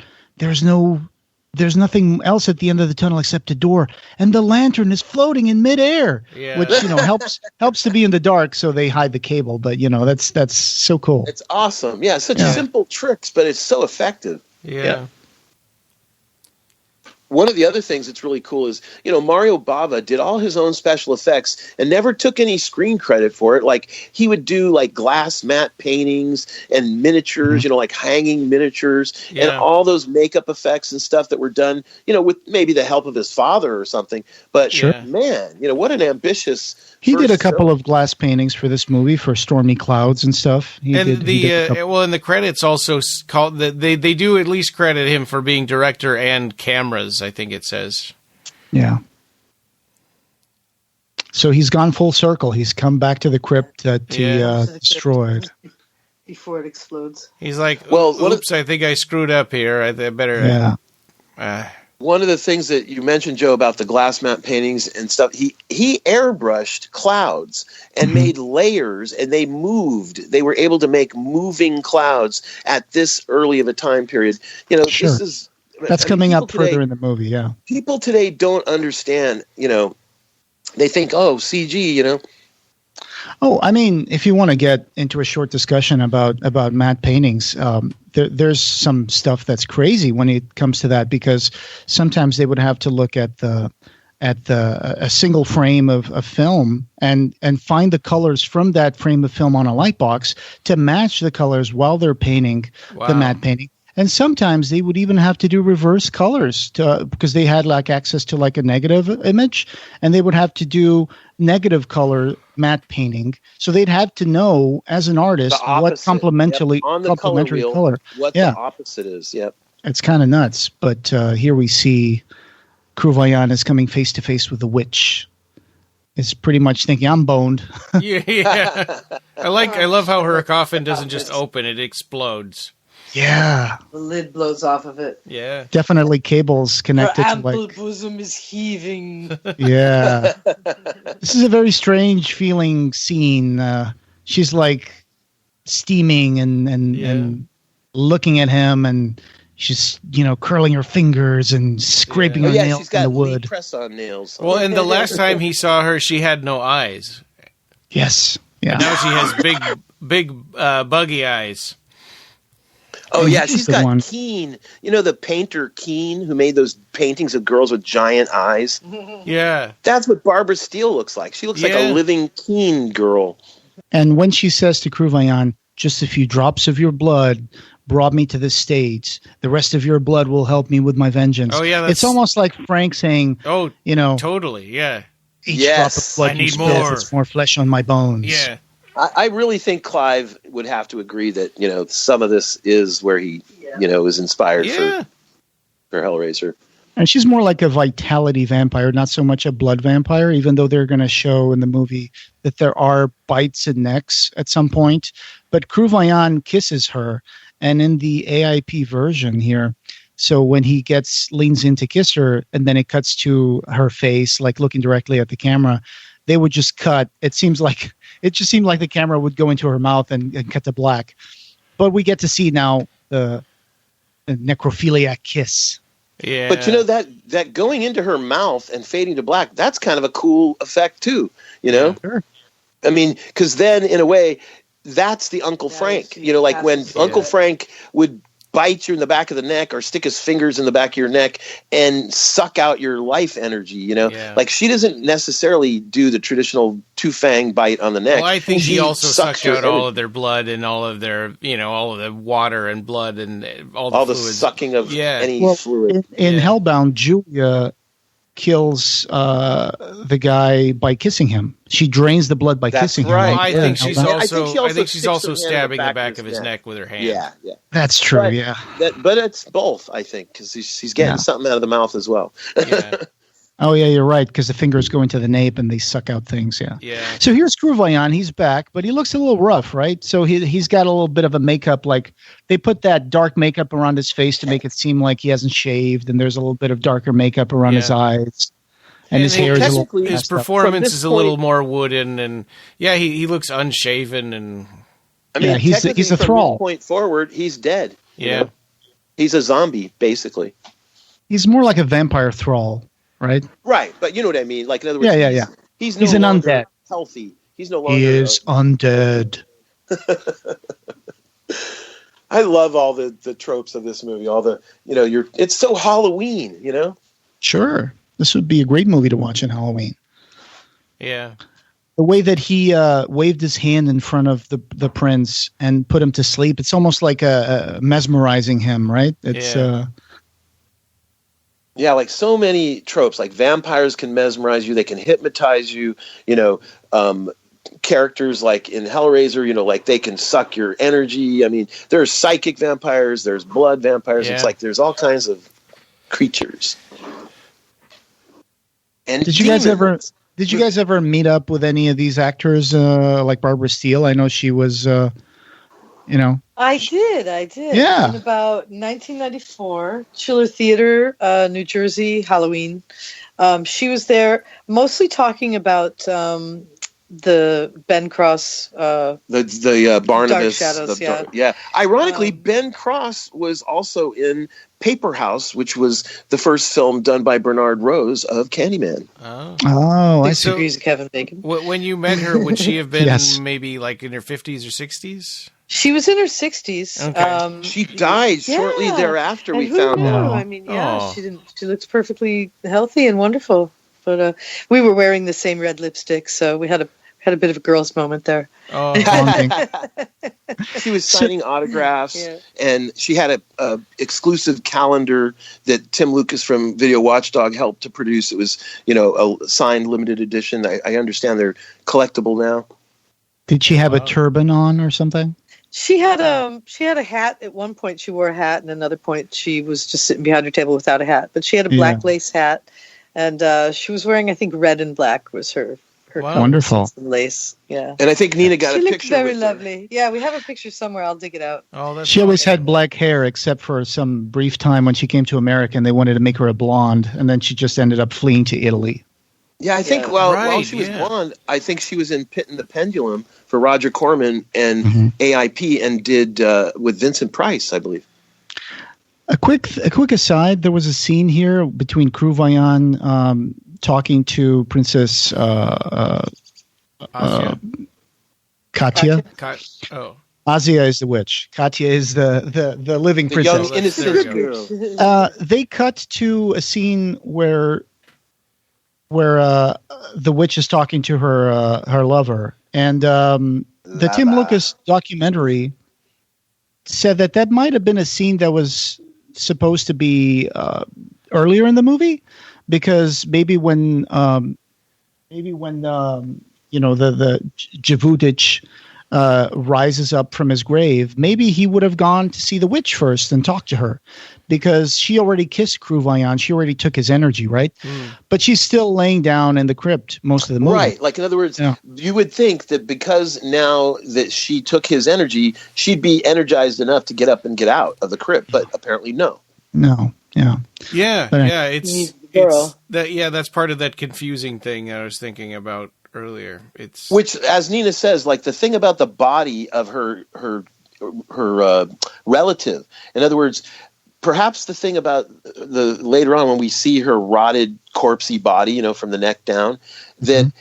there's nothing else at the end of the tunnel except a door, and the lantern is floating in midair, which helps to be in the dark, so they hide the cable. But that's so cool. It's awesome. Yeah, such simple tricks, but it's so effective. Yeah. One of the other things that's really cool is, Mario Bava did all his own special effects and never took any screen credit for it. Like, he would do, like, glass matte paintings and miniatures, like hanging miniatures and all those makeup effects and stuff that were done, with maybe the help of his father or something. But, man, what an ambitious... He did a couple of glass paintings for this movie for Stormy Clouds and stuff. And the credits also called they do at least credit him for being director and cameras, I think it says. Yeah. So he's gone full circle. He's come back to the crypt that he destroyed. Before it explodes. He's like, oops, I think I screwed up here. I better... One of the things that you mentioned, Joe, about the glass matte paintings and stuff, he airbrushed clouds and made layers, and they moved. They were able to make moving clouds at this early of a time period. That's coming up further in the movie, yeah. People today don't understand, they think, CG, Oh, I mean, if you want to get into a short discussion about matte paintings, there's some stuff that's crazy when it comes to that, because sometimes they would have to look at a single frame of film and find the colors from that frame of film on a light box to match the colors while they're painting the matte painting. And sometimes they would even have to do reverse colors because they had access to a negative image, and they would have to do negative color matte painting. So they'd have to know as an artist what complementary color. What the opposite is. Yep. It's kind of nuts. But here we see Crux is coming face to face with the witch. It's pretty much thinking, I'm boned. Yeah. I love how her coffin doesn't just open, it explodes. Yeah. The lid blows off of it. Yeah. Definitely cables connected Her ample bosom is heaving. Yeah. This is a very strange feeling scene. She's steaming and looking at him, and she's curling her fingers and scraping her nails in the wood. Press-on nails. Well, and the last time he saw her, she had no eyes. Yes. Yeah. But now she has big buggy eyes. Oh, yeah, she's got Keane. The painter Keane, who made those paintings of girls with giant eyes? Yeah. That's what Barbara Steele looks like. She looks like a living Keane girl. And when she says to Crux, just a few drops of your blood brought me to this stage. The rest of your blood will help me with my vengeance. Oh, yeah. It's almost like Frank saying, totally, yeah. Each drop of blood I need more. It's more flesh on my bones. Yeah. I really think Clive would have to agree that, some of this is where he, is inspired for Hellraiser. And she's more like a vitality vampire, not so much a blood vampire, even though they're going to show in the movie that there are bites and necks at some point. But Crux kisses her, and in the AIP version here, so when he leans in to kiss her, and then it cuts to her face, looking directly at the camera, they would just cut. It just seemed like the camera would go into her mouth and cut to black. But we get to see now the necrophiliac kiss. Yeah. But that going into her mouth and fading to black, that's kind of a cool effect too, Sure. I mean, because then in a way, that's the Uncle Frank. When Uncle Frank would bite you in the back of the neck or stick his fingers in the back of your neck and suck out your life energy, she doesn't necessarily do the traditional two-fang bite on the neck. Well, I think he also sucked out all of their blood and all of their, all of the water and blood and all the fluids. Sucking of any fluid. In Hellbound, Julia kills the guy by kissing him. She drains the blood by kissing him. Well, I think she's also stabbing the back of his neck with her hand. Yeah. That's true, but it's both, I think, because he's getting something out of the mouth as well. Yeah. Oh, yeah, you're right, because the fingers go into the nape and they suck out things, Yeah. So here's Crux, he's back, but he looks a little rough, right? So he's got a little bit of a makeup, they put that dark makeup around his face to make it seem like he hasn't shaved, and there's a little bit of darker makeup around his eyes. And his hair is a little his performance is a little more wooden, and he looks unshaven, and I mean, he's a thrall. From this point forward, he's dead. Yeah. He's a zombie, basically. He's more like a vampire thrall, right? Right, but you know what I mean. Like in other words, Yeah. He's an longer undead. Healthy. He's no longer. He is undead. I love all the tropes of this movie. All the it's so Halloween. Sure, this would be a great movie to watch in Halloween. Yeah. The way that he waved his hand in front of the prince and put him to sleep, it's almost like mesmerizing him, right? It's Yeah, like so many tropes. Like vampires can mesmerize you; they can hypnotize you. Characters like in Hellraiser, like they can suck your energy. I mean, there's psychic vampires, there's blood vampires. Yeah. It's like there's all kinds of creatures. And Did you guys ever meet up with any of these actors, like Barbara Steele? I know she was, I did. Yeah. In about 1994, Schiller Theater, New Jersey, Halloween. She was there mostly talking about the Ben Cross, the Barnabas, Dark Shadows, yeah. Ironically, Ben Cross was also in Paper House, which was the first film done by Bernard Rose of Candyman. Oh, I Six see. Degrees of Kevin Bacon. When you met her, would she have been Yes. maybe like in her 50s or 60s? She was in her 60s. Okay. She died shortly thereafter. And We who found knew? out. I mean, Oh. she looks perfectly healthy and wonderful. But we were wearing the same red lipstick, so we had a bit of a girls' moment there. Oh, Bonding. She was signing autographs, Yeah. and she had a exclusive calendar that Tim Lucas from Video Watchdog helped to produce. It was, a signed limited edition. I understand they're collectible now. Did she have a turban on or something? She had a hat. At one point, she wore a hat, and another point, she was just sitting behind her table without a hat. But she had a black lace hat, and she was wearing, I think, red and black was her Wow. Wonderful. some lace. Yeah. And I think Nina got She a looked picture very with her. lovely. Yeah, we have a picture somewhere. I'll dig it out. Oh, that's She always awesome. had black hair, except for some brief time when she came to America and they wanted to make her a blonde, and then she just ended up fleeing to Italy. Yeah, I think Yeah. while Right, she was yeah. blonde, I think she was in Pit and the Pendulum for Roger Corman and AIP and did with Vincent Price, I believe. A quick aside: there was a scene here between Cruz-Vaillant talking to Princess Asya. Katya. Oh. Asia is the witch. Katya is the living The princess. young innocent There we go. girl. They cut to a scene where the witch is talking to her lover, and the Tim Lucas documentary said that might have been a scene that was supposed to be earlier in the movie, because maybe when the Javudich rises up from his grave, maybe he would have gone to see the witch first and talk to her, because she already kissed Cruz-Vaillant. She already took his energy, right? But she's still laying down in the crypt most of the movie. Right. Like, in other words, Yeah. you would think that because now that she took his energy, she'd be energized enough to get up and get out of the crypt, but apparently no. No. Yeah. Yeah, But- yeah, Needs the girl. that's part of that confusing thing I was thinking about earlier. It's Which, as Nina says, like the thing about the body of her relative. In other words, perhaps the thing about the later on when we see her rotted, corpsey body, from the neck down, that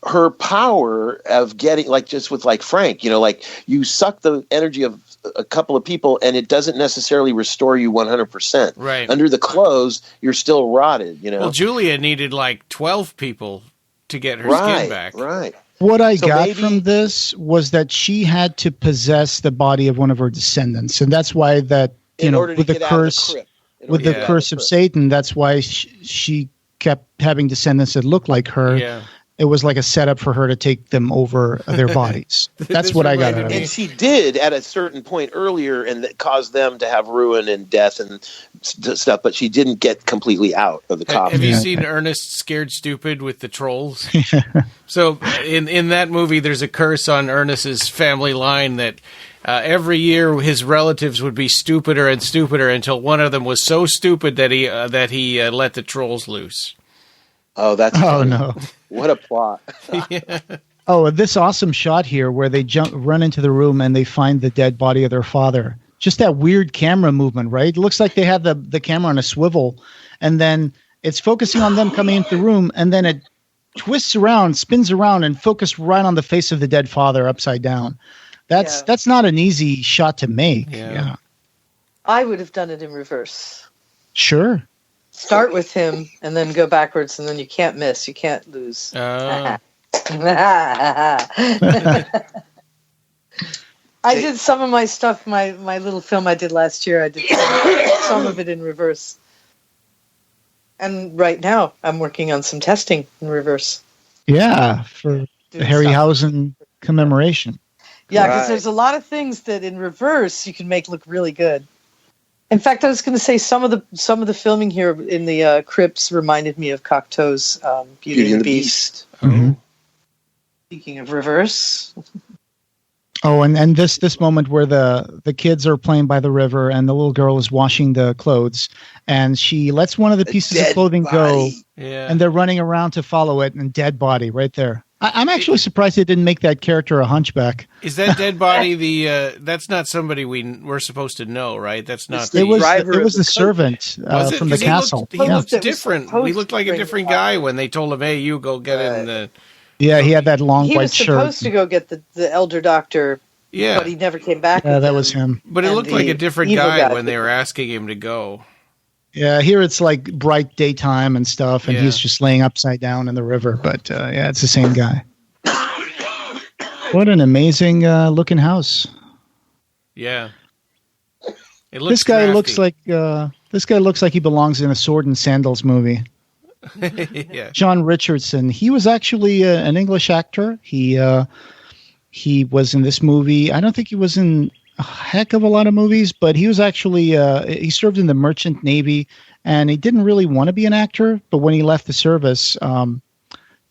her power of getting, like just with like Frank, like you suck the energy of a couple of people and it doesn't necessarily restore you 100%. Right. Under the clothes, you're still rotted, well, Julia needed like 12 people to get her right, skin back. right. What I So got maybe- from this was that she had to possess the body of one of her descendants, and that's why that In order to with the get out of curse, crypt. In with order to the get out curse of crypt. Satan, that's why she kept having descendants that looked like her. Yeah. It was like a setup for her to take them over their bodies. That's This what I got reminded out of me- it. And she did at a certain point earlier, and that caused them to have ruin and death and stuff. But she didn't get completely out of the coffin. Have you Yeah. seen Ernest Scared Stupid with the trolls? So in that movie, there's a curse on Ernest's family line that every year his relatives would be stupider and stupider until one of them was so stupid that he let the trolls loose. Oh, that's Oh funny. no! What a plot! Oh, this awesome shot here where they run into the room and they find the dead body of their father. Just that weird camera movement, right? It looks like they had the camera on a swivel, and then it's focusing on them coming into the room, and then it twists around, spins around, and focused right on the face of the dead father upside down. That's not an easy shot to make. Yeah. I would have done it in reverse. Sure. Start with him and then go backwards, and then you can't miss. You can't lose. I did some of my stuff, my little film I did last year. I did some of it in reverse. And right now, I'm working on some testing in reverse. Yeah, for the Harryhausen commemoration. Yeah, because there's a lot of things that in reverse you can make look really good. In fact, I was going to say some of the filming here in the crypts reminded me of Cocteau's Beauty and the Beast. Mm-hmm. Speaking of reverse. Oh, and this moment where the kids are playing by the river and the little girl is washing the clothes, and she lets one of the pieces of clothing go, and they're running around to follow it, and dead body right there. I'm actually surprised they didn't make that character a hunchback. Is that dead body that's not somebody we're supposed to know, right? That's not it was the servant from the castle. He looked different. He looked like a different guy when they told him, "Hey, you go get in the." Yeah, he had that long white shirt. He was supposed to go get the elder doctor, but he never came back. Yeah, that was him. But it looked like a different guy when they were asking him to go. Yeah, here it's like bright daytime and stuff, and he's just laying upside down in the river. But it's the same guy. What an amazing looking house! Yeah, this guy looks like he belongs in a Sword and Sandals movie. Yeah. John Richardson. He was actually an English actor. He was in this movie. I don't think he was in a heck of a lot of movies, but he was actually he served in the Merchant Navy, and he didn't really want to be an actor. But when he left the service,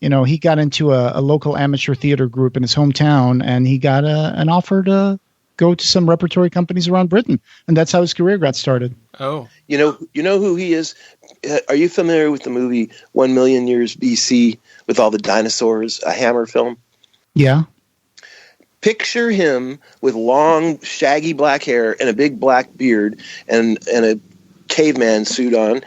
he got into a local amateur theater group in his hometown, and he got an offer to go to some repertory companies around Britain, and that's how his career got started. Oh, you know who he is? Are you familiar with the movie 1 Million Years BC with all the dinosaurs, a Hammer film? Yeah. Picture him with long, shaggy black hair and a big black beard and a caveman suit on.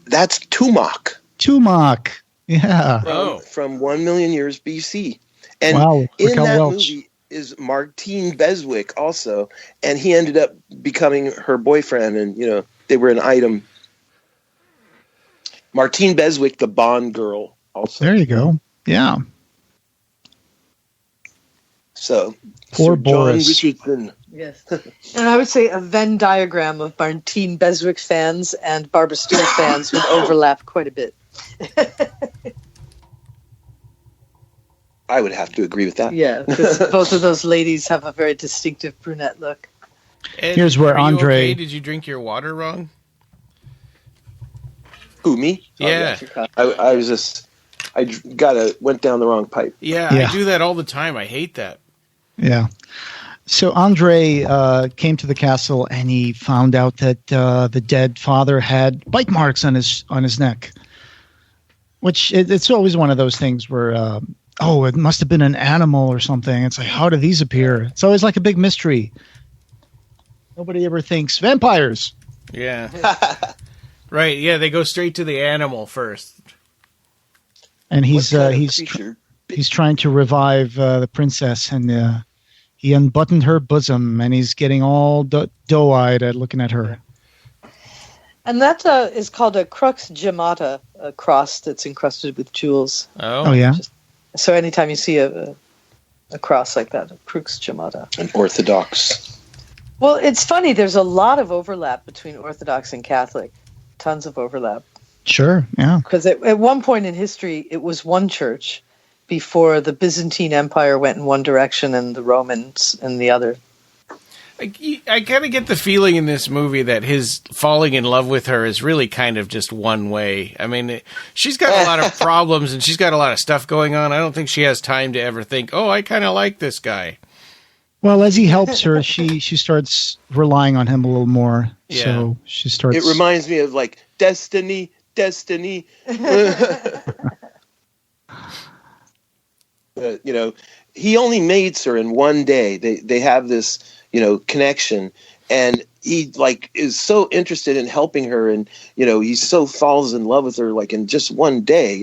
That's Tumac. Tumac, yeah. From 1 Million Years BC. And in that movie is Martine Beswick also, and he ended up becoming her boyfriend, and they were an item. Martine Beswick, the Bond girl, also. There you go. Yeah. So, poor Sir Boris. John Richardson. Yes. And I would say a Venn diagram of Martine Beswick fans and Barbara Steele fans would overlap quite a bit. I would have to agree with that. Yeah, because both of those ladies have a very distinctive brunette look. Ed, here's where Andre... Okay? Did you drink your water wrong? Who, me? Yeah. I was just... went down the wrong pipe. Yeah, I do that all the time. I hate that. Yeah. So Andre came to the castle, and he found out that the dead father had bite marks on his neck. Which, it's always one of those things where... it must have been an animal or something. It's like, how do these appear? It's always like a big mystery. Nobody ever thinks vampires. Yeah. Right. Yeah, they go straight to the animal first. And he's trying to revive the princess, and he unbuttoned her bosom, and he's getting all doe-eyed at looking at her. And that is called a Crux Jamata, a cross that's encrusted with jewels. Oh yeah. So anytime you see a cross like that, a Crux Jamata. An Orthodox. Well, it's funny. There's a lot of overlap between Orthodox and Catholic. Tons of overlap. Sure, yeah. Because at one point in history, it was one church before the Byzantine Empire went in one direction and the Romans in the other. I kind of get the feeling in this movie that his falling in love with her is really kind of just one way. I mean, she's got a lot of problems and she's got a lot of stuff going on. I don't think she has time to ever think, I kind of like this guy. Well, as he helps her, she starts relying on him a little more. Yeah. So she starts... It reminds me of like Destiny. He only mates her in one day. They have this, connection, and he like is so interested in helping her, and he so falls in love with her like in just one day.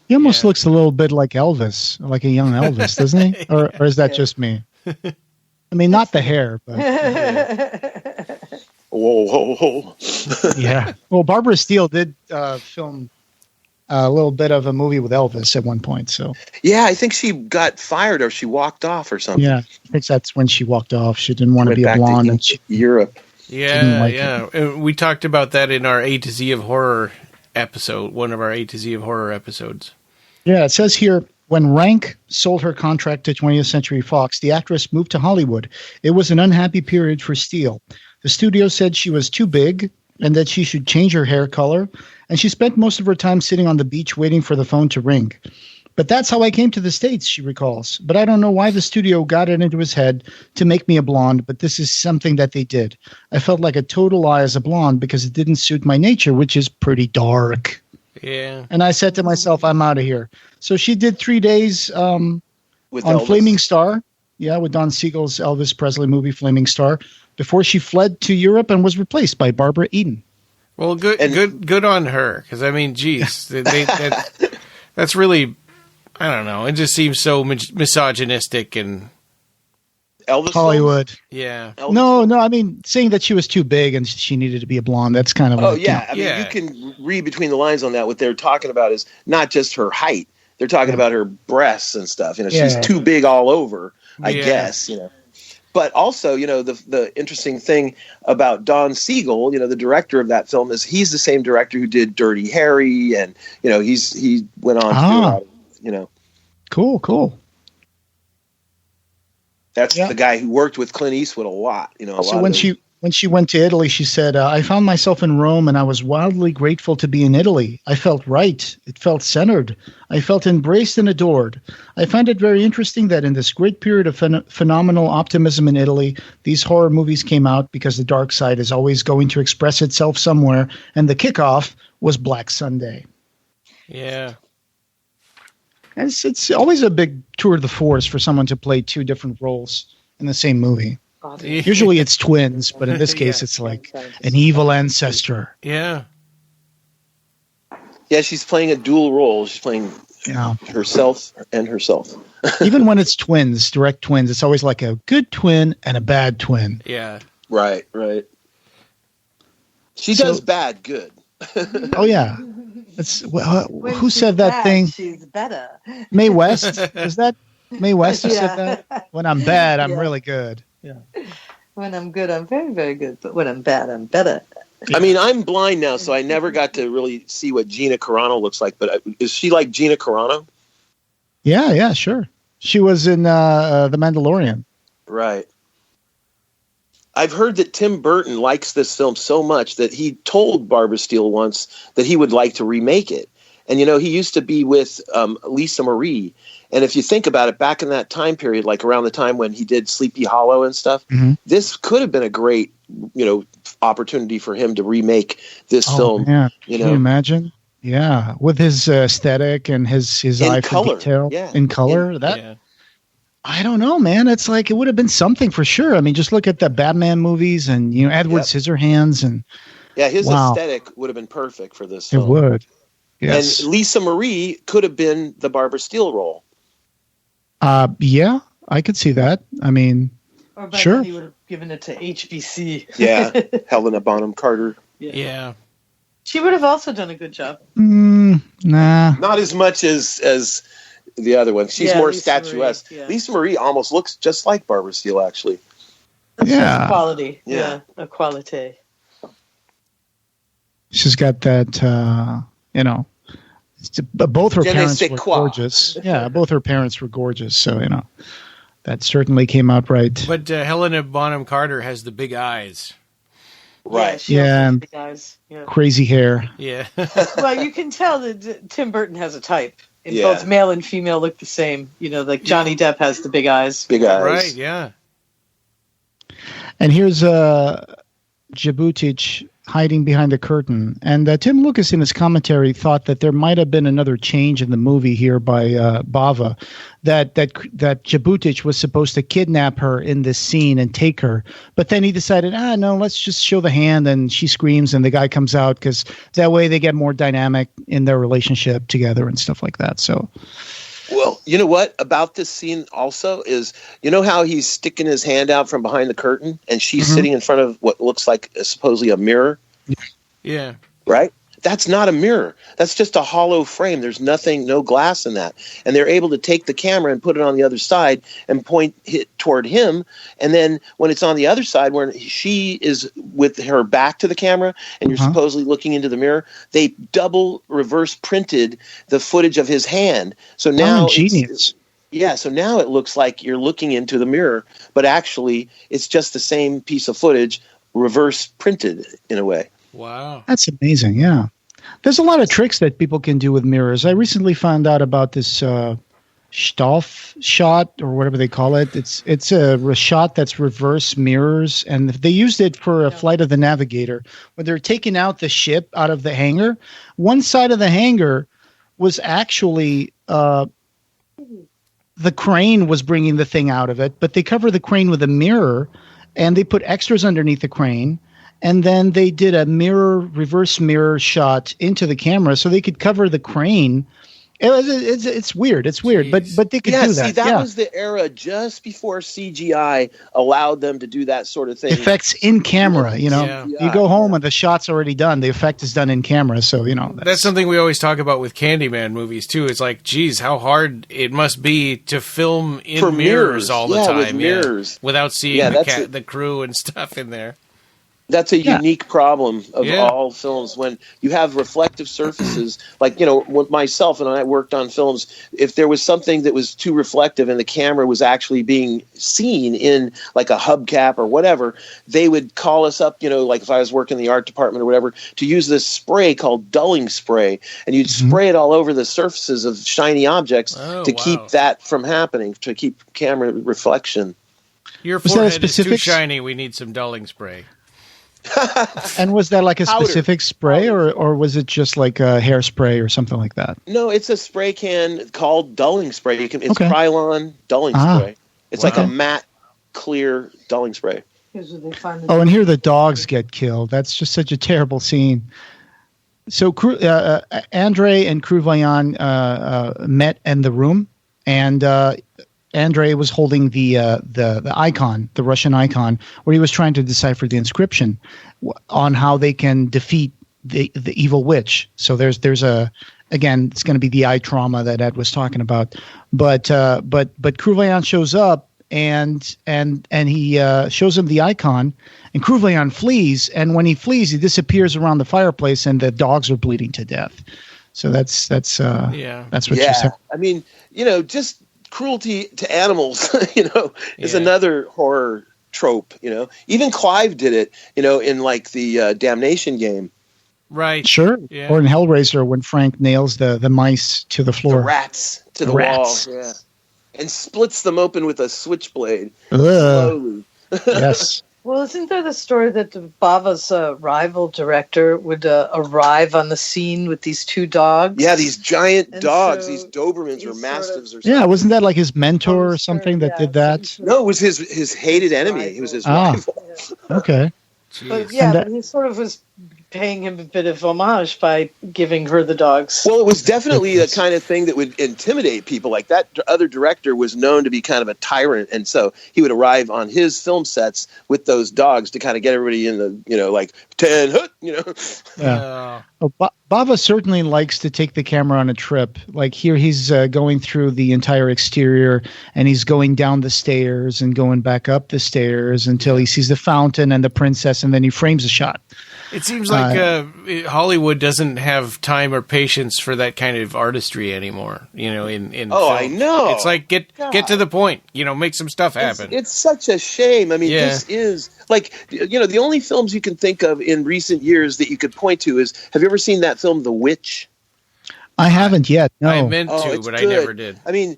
He almost looks a little bit like Elvis, like a young Elvis, doesn't he? Or is that just me? I mean, not the hair, but whoa. Yeah. Well, Barbara Steele did film a little bit of a movie with Elvis at one point. So yeah, I think she got fired or she walked off or something. Yeah, I think that's when she walked off. She didn't want to be a back blonde, to and she Europe. Yeah. And we talked about that in our A to Z of Horror episode, one of our A to Z of Horror episodes. Yeah, it says here, when Rank sold her contract to 20th Century Fox, the actress moved to Hollywood. It was an unhappy period for Steele. The studio said she was too big and that she should change her hair color, and she spent most of her time sitting on the beach waiting for the phone to ring. But that's how I came to the States, she recalls. But I don't know why the studio got it into his head to make me a blonde, but this is something that they did. I felt like a total lie as a blonde because it didn't suit my nature, which is pretty dark. Yeah. And I said to myself, I'm out of here. So she did 3 days With on Elvis. Flaming Star. Yeah, with Don Siegel's Elvis Presley movie, Flaming Star, before she fled to Europe and was replaced by Barbara Eden. Well, good on her. Because, I mean, geez, that's really, I don't know. It just seems so misogynistic and... Elvis Hollywood. films? Yeah. Elvis No, I mean, saying that she was too big and she needed to be a blonde, that's kind of... Oh, like, yeah. I mean, you can read between the lines on that. What they're talking about is not just her height. They're talking about her breasts and stuff. She's too big all over, I guess, But also, the interesting thing about Don Siegel, the director of that film, is he's the same director who did Dirty Harry, and he went on to do a lot of, Cool. That's the guy who worked with Clint Eastwood a lot. So when she went to Italy, she said, I found myself in Rome and I was wildly grateful to be in Italy. I felt right. It felt centered. I felt embraced and adored. I find it very interesting that in this great period of phenomenal optimism in Italy, these horror movies came out because the dark side is always going to express itself somewhere, and the kickoff was Black Sunday. Yeah. It's always a big tour de force for someone to play two different roles in the same movie. Usually it's twins, but in this case it's like an evil ancestor. Yeah. Yeah, she's playing a dual role. She's playing herself and herself. Even when it's twins, direct twins, it's always like a good twin and a bad twin. Yeah. Right. She does bad good. Oh, yeah. Who said that bad, thing? She's better. Mae West? Was that Mae West who said that? When I'm bad, I'm really good. Yeah. When I'm good, I'm very, very good. But when I'm bad, I'm better. I mean, I'm blind now, so I never got to really see what Gina Carano looks like. But is she like Gina Carano? Yeah, sure. She was in The Mandalorian. Right. I've heard that Tim Burton likes this film so much that he told Barbara Steele once that he would like to remake it. And, he used to be with Lisa Marie. And if you think about it, back in that time period, like around the time when he did Sleepy Hollow and stuff, this could have been a great, opportunity for him to remake this film. Yeah. Can you imagine? Yeah. With his aesthetic and his eye for detail. Yeah. In color. I don't know, man. It's like it would have been something for sure. I mean, just look at the Batman movies and, Edward Scissorhands. And his aesthetic would have been perfect for this film. It would. Yes. And Lisa Marie could have been the Barbara Steele role. Yeah, I could see that. I mean, or by sure. then he would have given it to HBC. Yeah, Helena Bonham Carter. Yeah. She would have also done a good job. Nah. Not as much as the other one. She's more Lisa statuesque. Marie, Lisa Marie almost looks just like Barbara Steele, actually. That's just quality. Yeah. A quality. She's got that, both her parents were gorgeous. Yeah, both her parents were gorgeous. So, that certainly came out right. But Helena Bonham Carter has the big eyes. Right. Yeah. Big eyes. Yeah. Crazy hair. Yeah. Well, you can tell that Tim Burton has a type. And both male and female look the same. Like Johnny Depp has the big eyes. Big eyes. Right, yeah. And here's Djibouti hiding behind the curtain. And Tim Lucas in his commentary thought that there might have been another change in the movie here by Bava, that Jabutic was supposed to kidnap her in this scene and take her. But then he decided, no, let's just show the hand, and she screams and the guy comes out, because that way they get more dynamic in their relationship together and stuff like that. So... Well, you know what about this scene also is, you know how he's sticking his hand out from behind the curtain and she's sitting in front of what looks like supposedly a mirror? Yeah. Right? That's not a mirror. That's just a hollow frame. There's nothing, no glass in that. And they're able to take the camera and put it on the other side and point it toward him. And then when it's on the other side, where she is with her back to the camera and you're supposedly looking into the mirror, they double reverse printed the footage of his hand. So now genius. So now it looks like you're looking into the mirror, but actually it's just the same piece of footage reverse printed in a way. Wow. That's amazing, yeah. There's a lot of tricks that people can do with mirrors. I recently found out about this Stoff shot, or whatever they call it. It's a shot that's reverse mirrors, and they used it for a Flight of the Navigator. When they're taking out the ship out of the hangar, one side of the hangar was actually the crane was bringing the thing out of it, but they cover the crane with a mirror, and they put extras underneath the crane. And then they did a reverse mirror shot into the camera so they could cover the crane. It's weird. It's weird, but they could do that. See, that was the era just before CGI allowed them to do that sort of thing. Effects in camera, you go home and the shot's already done. The effect is done in camera, so that's something we always talk about with Candyman movies too. It's like, geez, how hard it must be to film in mirrors all the time, with mirrors, without seeing the crew and stuff in there. That's a unique problem of all films when you have reflective surfaces. Like, when myself and I worked on films, if there was something that was too reflective and the camera was actually being seen in like a hubcap or whatever, they would call us up, like if I was working in the art department or whatever, to use this spray called dulling spray. And you'd spray it all over the surfaces of shiny objects keep that from happening, to keep camera reflection. Your forehead is too shiny. We need some dulling spray. And was that like a specific spray, or was it just like a hairspray or something like that? No, it's a spray can called dulling spray. It's Krylon dulling spray. It's like a matte, clear dulling spray. And here the dogs get killed. That's just such a terrible scene. So Andre and Cruvillon met in the room, and Andre was holding the icon, the Russian icon, where he was trying to decipher the inscription on how they can defeat the evil witch. So there's it's going to be the eye trauma that Ed was talking about. But Cruvillon shows up and he shows him the icon, and Cruvillon flees. And when he flees, he disappears around the fireplace, and the dogs are bleeding to death. So that's what just happened. I mean, just cruelty to animals, is another horror trope. Even Clive did it, in like the Damnation game. Right. Sure. Yeah. Or in Hellraiser when Frank nails the mice to the floor. The rats to the wall. Yeah. And splits them open with a switchblade. Slowly. Yes. Well, isn't there the story that Bava's rival director would arrive on the scene with these two dogs? Yeah, these giant dogs, these Dobermans or Mastiffs or something. Yeah, wasn't that like his mentor or something that did that? No, it was his hated enemy. He was his rival. Okay. But he sort of was paying him a bit of homage by giving her the dogs. Well, it was definitely the kind of thing that would intimidate people. Like that other director was known to be kind of a tyrant, and so he would arrive on his film sets with those dogs to kind of get everybody in the, like 10 hoot, Yeah. Bava certainly likes to take the camera on a trip. Like here, he's going through the entire exterior, and he's going down the stairs and going back up the stairs until he sees the fountain and the princess, and then he frames a shot. It seems like Hollywood doesn't have time or patience for that kind of artistry anymore. In film. I know. It's like get to the point. Make some stuff happen. It's such a shame. I mean, this is like the only films you can think of in recent years that you could point to is. Have you ever seen that film, The Witch? I haven't yet. No, I meant to, it's but good. I never did. I mean,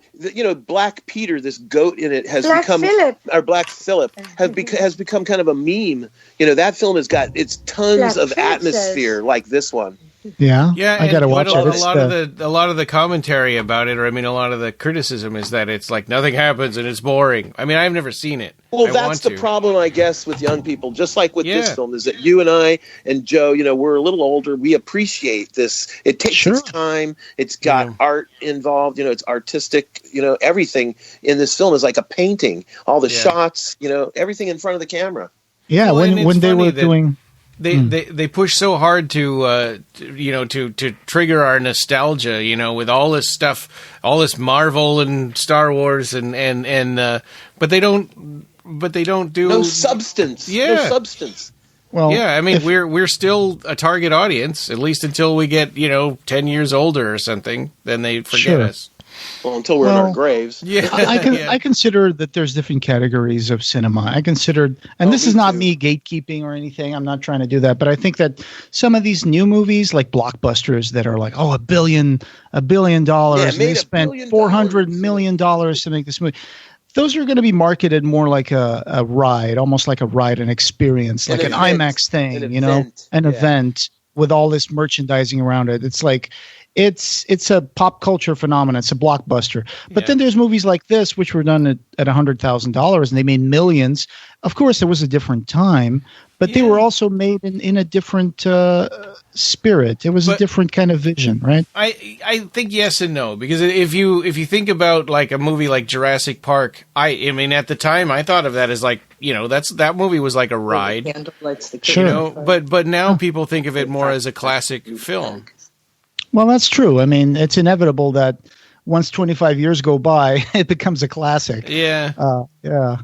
Black Peter, this goat in it, has Black become Phillip. or Black Phillip has become kind of a meme. That film has got tons Black of Princess. atmosphere like this one. Yeah, Yeah, I gotta watch it. A It's lot of the commentary about it, or a lot of the criticism is that it's like nothing happens and it's boring. I mean, I've never seen it. Well, I that's want the to. problem, I guess, with young people. Just like with this Yeah. film, is that you and I and Joe, we're a little older. We appreciate this. It takes Sure. its time. It's got art involved. It's artistic. Everything in this film is like a painting. All the shots. Everything in front of the camera. Yeah, Well, and it's when they funny were that doing. They push so hard to trigger our nostalgia, with all this stuff, all this Marvel and Star Wars but they don't do No substance. Yeah. No substance. Well, Yeah, we're still a target audience, at least until we get 10 years older or something. Then they forget Sure. us. Well, until we're in our graves. Yeah, I consider that there's different categories of cinema. I considered, and this me is not too. me gatekeeping or anything. I'm not trying to do that, but I think that some of these new movies, like blockbusters, that are like, $1 billion, and made they $1 spent billion. $400 million to make this movie. Those are going to be marketed more like a ride, almost like a ride, an experience, like an event. IMAX thing, An an event. event with all this merchandising around it. It's like it's a pop culture phenomenon. It's a blockbuster. But then there's movies like this, which were done at $100,000 and they made millions. Of course, it was a different time, but they were also made in a different spirit. It was a different kind of vision, right? I think yes and no, because if you think about like a movie like Jurassic Park, I mean at the time I thought of that as like that movie was like a ride, Sure. but now people think of it more as a classic film. Well, that's true. I mean, it's inevitable that once 25 years go by, it becomes a classic. Yeah. Yeah.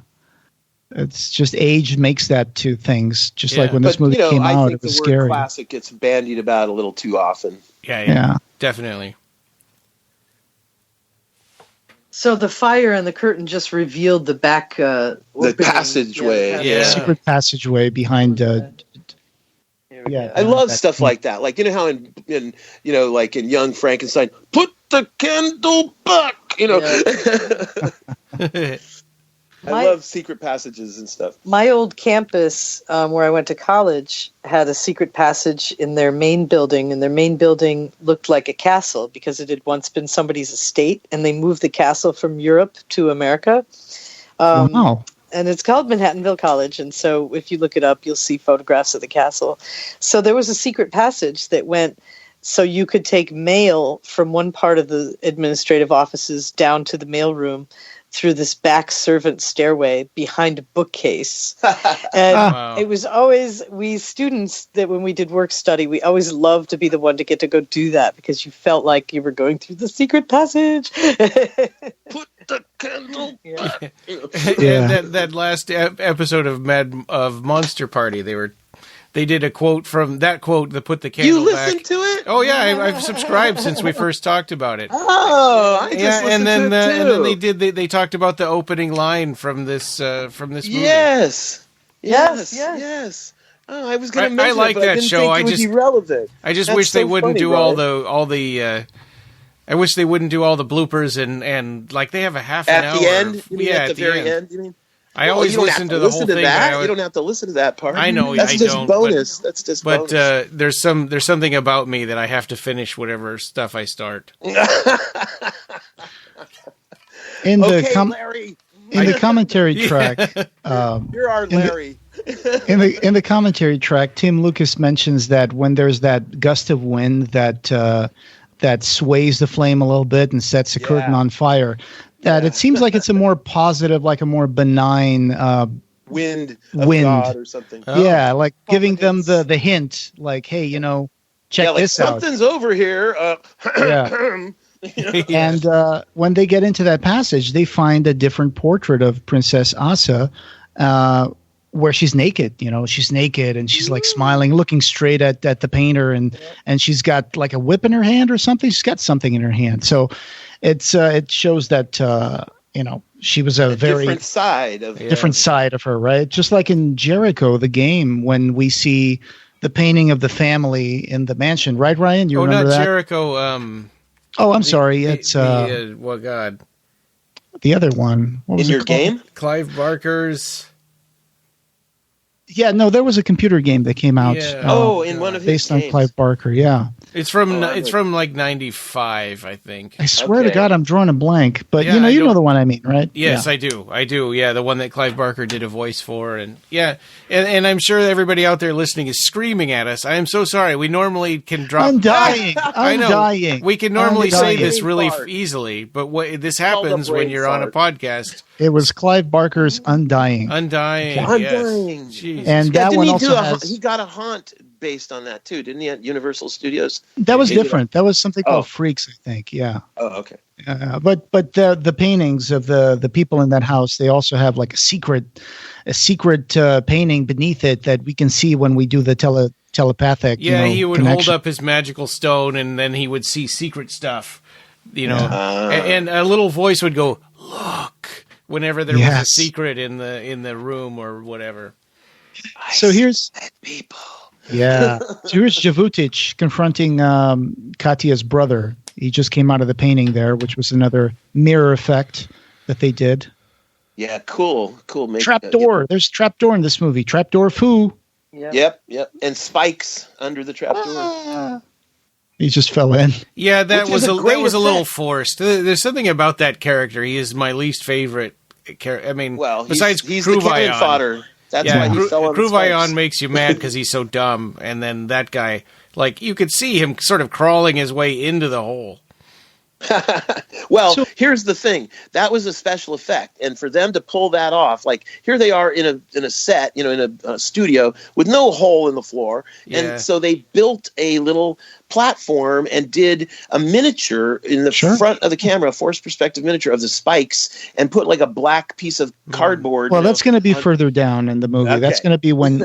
It's just age makes that to things. Just like when this But, movie came I out, think it was the word scary. classic gets bandied about a little too often. Yeah, definitely. So the fire and the curtain just revealed the back The passageway. Yeah. Secret passageway behind. I love stuff like that. Like how in like in Young Frankenstein, put the candle back. I love secret passages and stuff. My old campus, where I went to college, had a secret passage in their main building, and their main building looked like a castle because it had once been somebody's estate, and they moved the castle from Europe to America. Wow. And it's called Manhattanville College, and so if you look it up, you'll see photographs of the castle. So there was a secret passage that went so you could take mail from one part of the administrative offices down to the mailroom through this back servant stairway behind a bookcase. And it was always, we students, that when we did work study, we always loved to be the one to get to go do that because you felt like you were going through the secret passage. Put the candle back. That last episode of Monster Party, they did a quote from that quote that put the candle You back. listened to it? Oh yeah, I've subscribed since we first talked about it. Oh, I just listened and to it too. then they talked about the opening line from this movie. Yes. Oh, I was going to mention I like it, but that I didn't show. think it would be relevant. I just That's wish they so wouldn't funny, do Brian. all the. I wish they wouldn't do all the bloopers and like they have a half an hour. At the end? You mean Yeah, at the very end, you mean? I always you don't listen have to the whole listen to thing. that. You don't have to listen to that part. I know, That's I just don't, bonus. That's just But bonus. there's something about me that I have to finish whatever stuff I start. In the Larry. in the commentary track, You're our Larry. in the commentary track, Tim Lucas mentions that when there's that gust of wind that sways the flame a little bit and sets the curtain on fire, that it seems like it's a more positive, like a more benign Wind wind. God or something. Yeah, like giving them the hint, like, hey, check like this out. something's over here. And when they get into that passage, they find a different portrait of Princess Asa, where she's naked. She's naked and she's like smiling, looking straight at the painter, and she's got like a whip in her hand or something. She's got something in her hand. So it shows that she was a very different side of her, right? Just like in Jericho, the game, when we see the painting of the family in the mansion, right, Ryan? You remember that? Jericho. Oh, I'm sorry. It's what God? The other one. What was In it your called? game? Clive Barker's. Yeah, no, there was a computer game that came out. Yeah. In one of his based on games. Clive Barker. Yeah, It's from like 95, I think. I swear to Okay. God, I'm drawing a blank. But Yeah, you I know don't- the one I mean, right? Yes, Yeah. I do. Yeah, the one that Clive Barker did a voice for, and and I'm sure everybody out there listening is screaming at us. I am so sorry. We normally can drop. I'm dying. I I'm know. dying. We can normally I'm say dying. this really Fart. easily, but this Called a happens when brain you're on a fart. podcast. It was Clive Barker's Undying. Undying. Undying. Yes. Jesus. And Yeah, that didn't one he also has... he got a haunt based on that too, didn't he? At Universal Studios. That was He did different. That was something Oh. called Freaks, I think. Yeah. Oh, okay. But the paintings of the people in that house, they also have like a secret painting beneath it that we can see when we do the telepathic. Yeah, he would connection. hold up his magical stone, and then he would see secret stuff. And a little voice would go, "Look," whenever there was a Yes. secret in the room or whatever. So here's People. Yeah. So here's Javutic confronting Katya's brother. He just came out of the painting there, which was another mirror effect that they did. Yeah, cool. Trapdoor. There's trapdoor in this movie. Trapdoor foo. Yep. And spikes under the trapdoor. He just fell in. Yeah, that Which was is a that great was a little effect. forced. There's something about that character. He is my least favorite character. I mean, Well, besides he's the cannon Kruvayan. fodder. That's Yeah, why he fell on the Kruvayan spikes. makes you mad because he's so dumb, and then that guy, like, you could see him sort of crawling his way into the hole. Well, So- here's the thing. That was a special effect, and for them to pull that off, like here they are in a set, in a studio with no hole in the floor, Yeah. and so they built a little platform and did a miniature in the Sure. front of the camera, a forced perspective miniature of the spikes, and put like a black piece of cardboard. Well, that's going to be on- further down in the movie. That's Okay. going to be when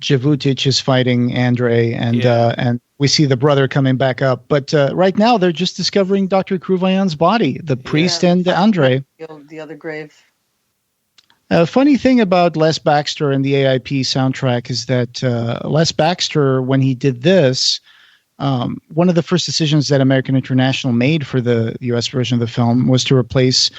Javutic is fighting Andre, and we see the brother coming back up. But right now, they're just discovering Dr. Kruvayan's body, the priest and Andre. The other grave. A funny thing about Les Baxter and the AIP soundtrack is that Les Baxter, when he did this, one of the first decisions that American International made for the U.S. version of the film was to replace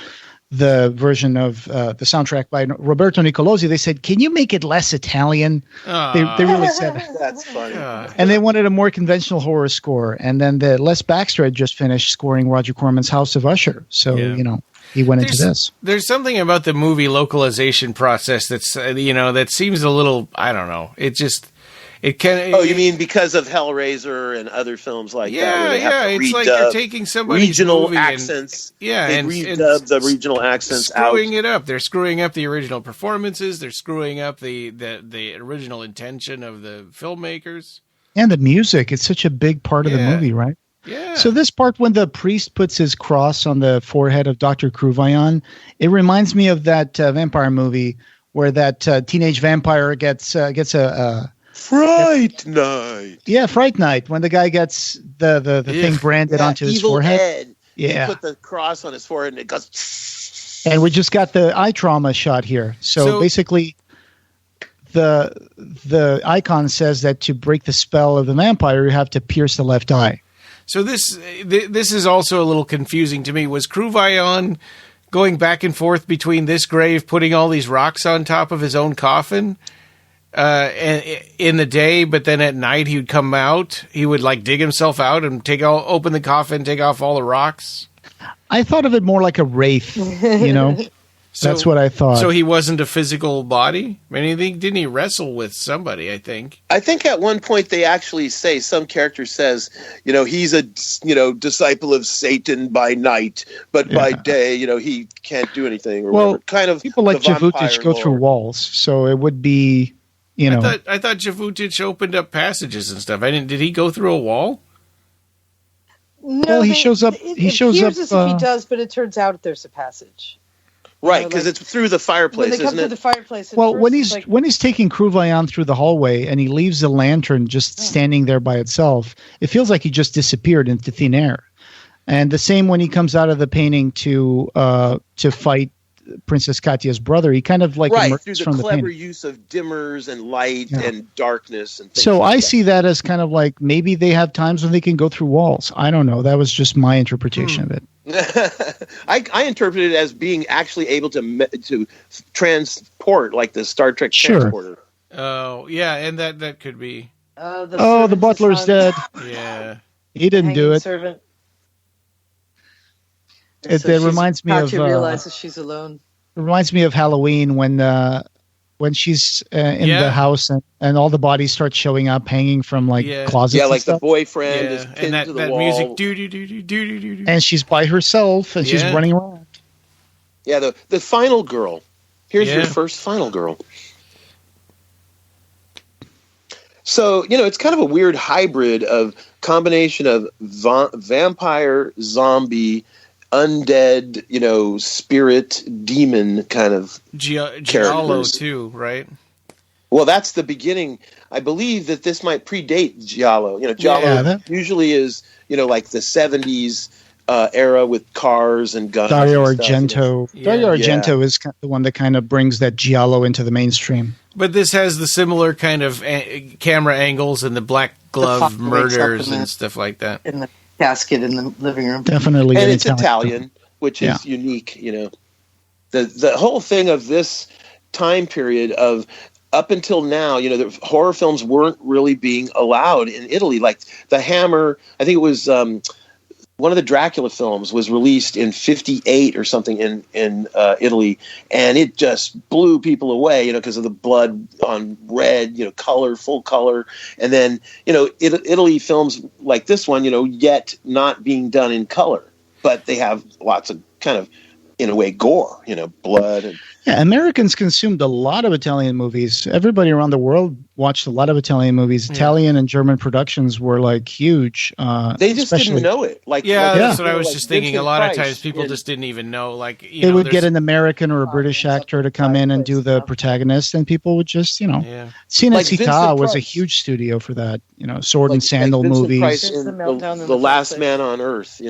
the version of the soundtrack by Roberto Nicolosi. They said, "Can you make it less Italian?" They really said that. That's funny. And they wanted a more conventional horror score. And then the Les Baxter had just finished scoring Roger Corman's House of Usher. So, Yeah. he went into this. There's something about the movie localization process that's that seems a little, I don't know. It can. Oh, you mean because of Hellraiser and other films like that? Where they have to it's like redub you're taking somebody's regional movie and- accents. they and redub the regional accents out. screwing it up. They're screwing up the original performances. They're screwing up the original intention of the filmmakers. And the music, it's such a big part of the Yeah. movie, right? Yeah. So this part, when the priest puts his cross on the forehead of Dr. Kruvayan, it reminds me of that vampire movie where that teenage vampire gets a Fright Night. Fright Night, when the guy gets the thing branded onto his Evil forehead. Ed. Yeah. They put the cross on his forehead and it goes. And we just got the eye trauma shot here. So basically, the icon says that to break the spell of the vampire, you have to pierce the left eye. So this is also a little confusing to me. Was Kruvayan going back and forth between this grave, putting all these rocks on top of his own coffin, and in the day, but then at night he would come out. He would like dig himself out and open the coffin, take off all the rocks. I thought of it more like a wraith, That's what I thought. So he wasn't a physical body? I mean, didn't he wrestle with somebody, I think? I think at one point they actually say, some character says, he's a, disciple of Satan by night, but by day, he can't do anything or whatever. Kind of people like the vampire Javutic go lore. through walls, so it would be, I thought Javutic opened up passages and stuff. Did he go through a wall? No, Well, he shows up- It he shows appears up, as if he does, but it turns out there's a passage. Right, because it's through the When fireplace, they come isn't through it? the fireplace. at Well, first when it's he's taking Kruvayan through the hallway and he leaves the lantern just standing there by itself, it feels like he just disappeared into thin air. And the same when he comes out of the painting to fight Princess Katya's brother. He kind of like right emerges through from the the clever painting. use of dimmers and light and darkness and things So like I that. see that as kind of like maybe they have times when they can go through walls. I don't know. That was just my interpretation of it. I interpret it as being actually able to transport, like the Star Trek Sure. transporter. Oh, yeah, and that could be. The butler's dead. Yeah. He didn't do it. Servant. It reminds me of Katya realizes she's alone. it reminds me of Halloween when she's in the house and all the bodies start showing up, hanging from like closets. Yeah, like and stuff. the boyfriend is pinned and to the that wall. music, do. And she's by herself and she's running around. Yeah, the final girl. Here's your first final girl. So, it's kind of a weird hybrid of combination of vampire, zombie, undead, spirit, demon kind of Giallo too, right? Well, that's the beginning. I believe that this might predate Giallo. Giallo usually is, like the 70s era with cars and guns. Dario and stuff, Argento. Dario Argento is the one that kind of brings that Giallo into the mainstream. But this has the similar kind of camera angles and the black glove murders and stuff like that. In the casket in the living room. Definitely. And it's Italian, which is unique, The whole thing of this time period of up until now, the horror films weren't really being allowed in Italy. Like The Hammer, I think it was one of the Dracula films was released in 1958 or something in Italy, and it just blew people away, because of the blood on red, color, full color. And then, Italy films like this one, yet not being done in color, but they have lots of kind of, in a way, gore, blood. And Americans consumed a lot of Italian movies. Everybody around the world watched a lot of Italian movies. Italian and German productions were like huge. They just didn't know it. That's what I was just thinking. A lot of times people just didn't even know. They would get an American or a British actor to come in and do the protagonist, and people would just, Cinecittà was a huge studio for that. Sword and Sandal movies. Price in the Last Man on Earth.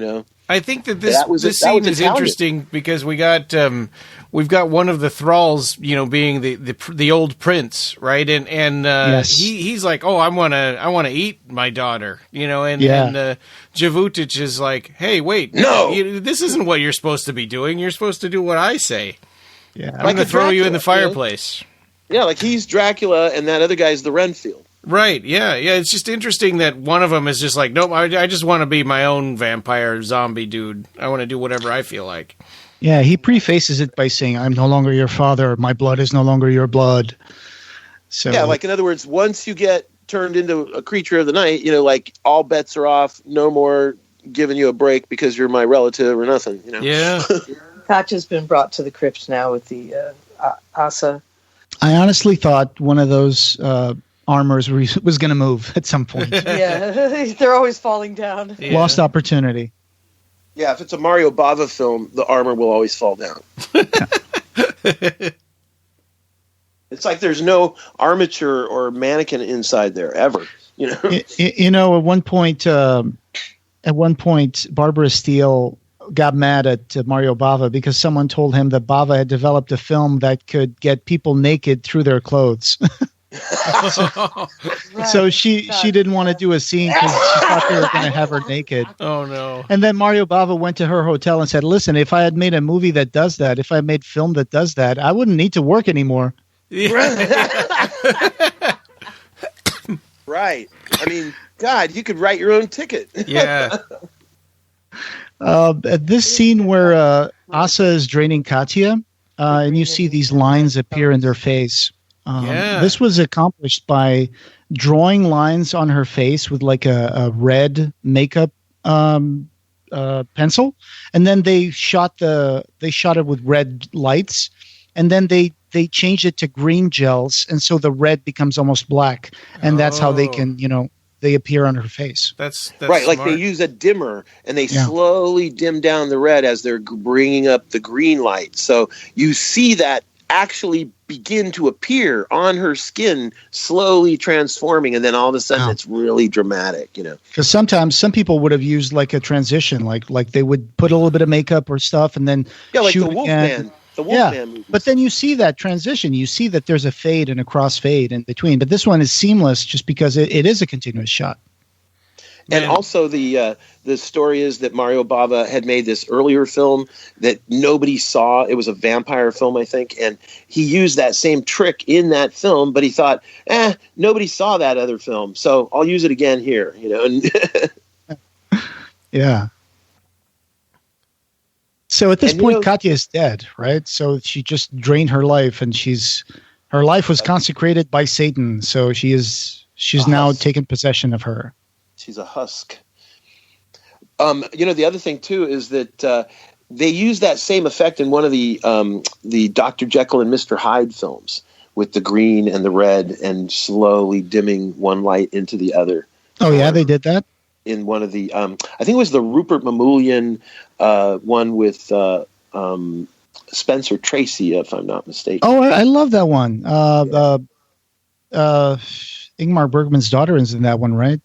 I think that this scene is interesting because we've got one of the thralls, being the old prince, right? And he's like, oh, I want to eat my daughter, and Javutic is like, hey, wait, no, this isn't what you're supposed to be doing. You're supposed to do what I say. Yeah, I'm going to throw you in the fireplace. Yeah, like he's Dracula and that other guy's the Renfield. Right, yeah. It's just interesting that one of them is just like, nope, I just want to be my own vampire zombie dude. I want to do whatever I feel like. Yeah, he prefaces it by saying, I'm no longer your father. My blood is no longer your blood. So yeah, like in other words, once you get turned into a creature of the night, like all bets are off. No more giving you a break because you're my relative or nothing. Yeah. Katya's been brought to the crypt now with the Asa. I honestly thought one of those armors was going to move at some point. Yeah, they're always falling down. Yeah. Lost opportunity. Yeah, if it's a Mario Bava film, the armor will always fall down. It's like there's no armature or mannequin inside there ever. At one point, Barbara Steele got mad at Mario Bava because someone told him that Bava had developed a film that could get people naked through their clothes. So she didn't want to do a scene because she thought they were going to have her naked. Oh no! And then Mario Bava went to her hotel and said, "Listen, if I had made a movie that does that, if I made film that does that, I wouldn't need to work anymore." Yeah. Right. I mean, God, you could write your own ticket. Yeah. At this scene where Asa is draining Katya, and you see these lines appear in their face. This was accomplished by drawing lines on her face with like a red makeup pencil, and then they shot it with red lights, and then they changed it to green gels, and so the red becomes almost black, and that's how they can they appear on her face. That's right. Smart. Like they use a dimmer and they slowly dim down the red as they're bringing up the green light. So you see that actually begin to appear on her skin, slowly transforming, and then all of a sudden it's really dramatic, Because sometimes some people would have used like a transition, like they would put a little bit of makeup or stuff, and then like shoot the Wolfman. the Wolfman movies. But then you see that transition. You see that there's a fade and a crossfade in between. But this one is seamless just because it is a continuous shot. And also the story is that Mario Bava had made this earlier film that nobody saw. It was a vampire film, I think, and he used that same trick in that film. But he thought, nobody saw that other film, so I'll use it again here. Yeah. So at this point, Katya is dead, right? So she just drained her life, and her life was consecrated by Satan. So she's now taken possession of her. She's a husk. The other thing too is that they use that same effect in one of the Dr. Jekyll and Mr. Hyde films with the green and the red and slowly dimming one light into the other. Oh yeah, they did that in one of the. I think it was the Rupert Mamoulian one with Spencer Tracy, if I'm not mistaken. Oh, I love that one. Ingmar Bergman's daughter is in that one, right?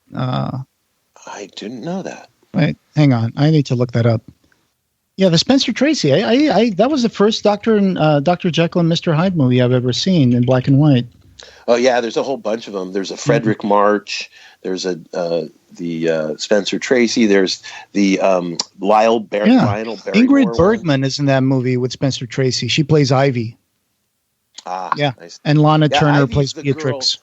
I didn't know that. Wait, hang on. I need to look that up. Yeah, the Spencer Tracy. I that was the first Dr. Jekyll and Mr. Hyde movie I've ever seen in black and white. Oh yeah, there's a whole bunch of them. There's a Frederick March. There's the Spencer Tracy. There's the Lionel Barrymore. Ingrid Bergman is in that movie with Spencer Tracy. She plays Ivy. Yeah, nice. And Lana Turner plays Beatrix.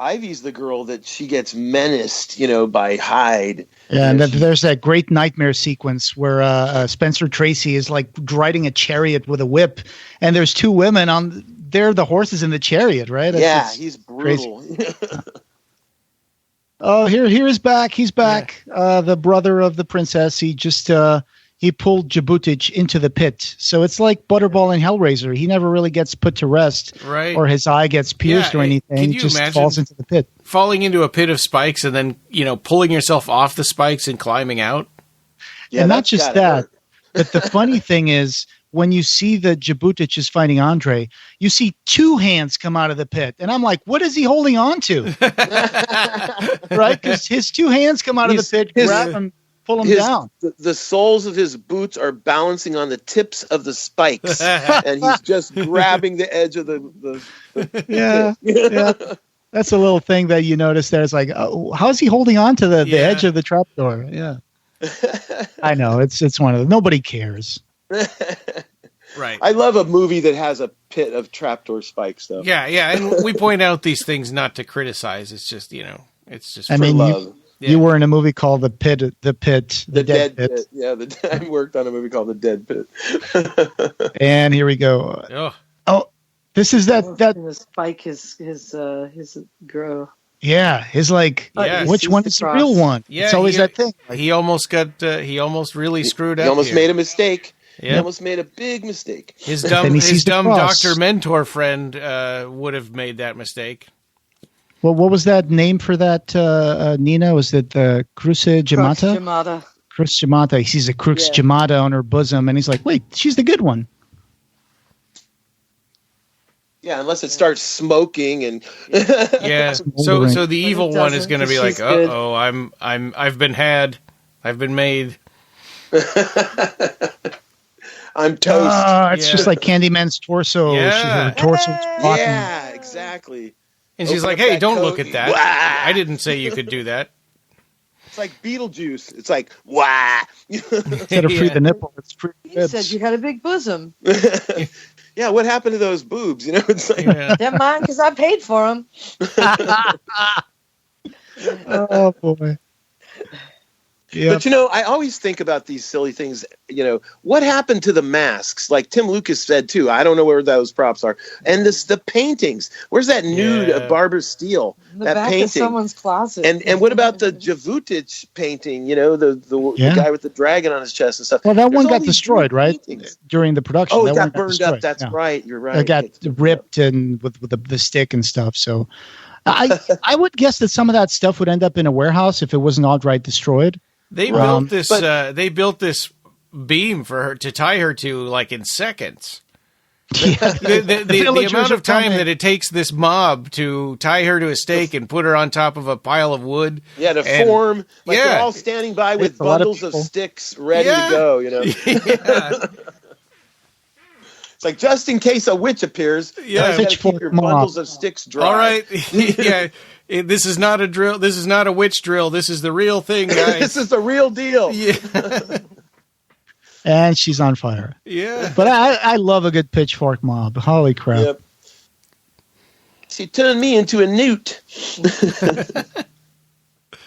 Ivy's the girl that she gets menaced, by Hyde. Yeah, and there's that great nightmare sequence where Spencer Tracy is like riding a chariot with a whip, and there's two women on there, the horses in the chariot, right? He's brutal. Oh, he's back. He's back. Yeah. The brother of the princess. He just he pulled Djibouti into the pit. So it's like Butterball and Hellraiser. He never really gets put to rest, right? Or his eye gets pierced or anything. Can you just falls into the pit. Falling into a pit of spikes and then, pulling yourself off the spikes and climbing out? Yeah, and not just that, but the funny thing is when you see the Djibouti is fighting Andre, you see two hands come out of the pit. And I'm like, what is he holding on to? Right? Because his two hands come out of the pit, grab him, pull him down. The soles of his boots are balancing on the tips of the spikes, and he's just grabbing the edge of the yeah. That's a little thing that you notice there. It's like, how's he holding on to the edge of the trapdoor? Yeah. I know. It's one of them. Nobody cares. Right. I love a movie that has a pit of trapdoor spikes, though. Yeah, and we point out these things not to criticize. It's just, it's just for love. You were in a movie called The Dead Pit. Yeah, I worked on a movie called The Dead Pit. And here we go. Oh, this is that the spike his grow. Yeah, his which one is the real one? Yeah, it's always that thing. He almost really screwed up. He almost made a mistake. Yep. He almost made a big mistake. His dumb doctor mentor friend would have made that mistake. Well, what was that name for that, Nina? Was it Crux Jamata? Crux Jamata. He sees a Crux Jamata on her bosom, and he's like, wait, she's the good one. Yeah, unless it starts smoking and yeah. So the evil one is going to be like, "Uh-oh, I've been had. I've been made. I'm toast." It's just like Candyman's torso. Yeah. Her torso. Yeah, exactly. And she's like, "Hey, don't look at that. I didn't say you could do that." It's like Beetlejuice. It's like, wah. Instead of free the nipple, it's free the You said you had a big bosom. Yeah, what happened to those boobs? It's like they're mine because I paid for them. Oh boy. Yep. But I always think about these silly things. What happened to the masks? Like Tim Lucas said too. I don't know where those props are. And the paintings. Where's that nude of Barbara Steele? In the back of someone's closet. And what about the Djibouti painting? The guy with the dragon on his chest and stuff. Well, that one got destroyed, right? During the production. Oh, that it got burned up. That's right. You're right. It got ripped and with the stick and stuff. So, I would guess that some of that stuff would end up in a warehouse if it wasn't outright destroyed. They built this. They built this beam for her to tie her to, in seconds. Yeah. The amount of time that it takes this mob to tie her to a stake and put her on top of a pile of wood. Yeah, form. They're all standing by with bundles of sticks ready to go. Yeah. It's like, just in case a witch appears, you gotta keep your bundles of sticks dry. All right. Yeah. This is not a drill. This is not a witch drill. This is the real thing, guys. This is the real deal. Yeah. And she's on fire. Yeah. But I love a good pitchfork mob. Holy crap. Yep. She turned me into a newt.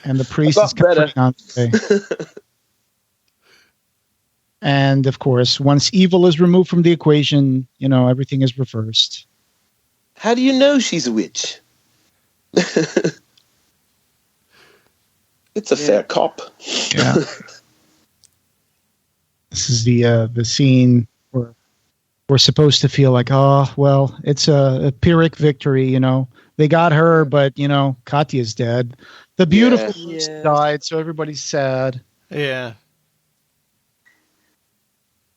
And the priest is coming on today. And, of course, once evil is removed from the equation, everything is reversed. How do you know she's a witch? It's a fair cop. Yeah. This is the scene where we're supposed to feel like, oh, well, it's a Pyrrhic victory, They got her, but, Katya's dead. The beautiful died, so everybody's sad. Yeah.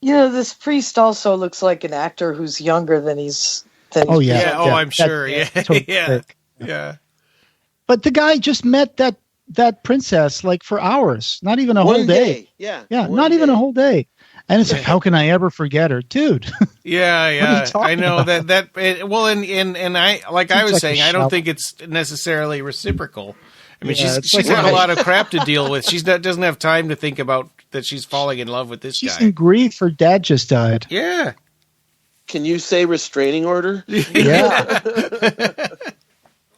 This priest also looks like an actor who's younger than he's. Oh, I'm sure. Yeah. Totally Yeah. But the guy just met that princess for hours, not even a whole day. Yeah, not even a whole day. And it's like, how can I ever forget her, dude? Yeah. I know about? And I was saying, I don't think it's necessarily reciprocal. I mean, she's got a lot of crap to deal with. She doesn't have time to think about that she's falling in love with this guy. She's in grief. Her dad just died. Yeah. Can you say restraining order? Yeah.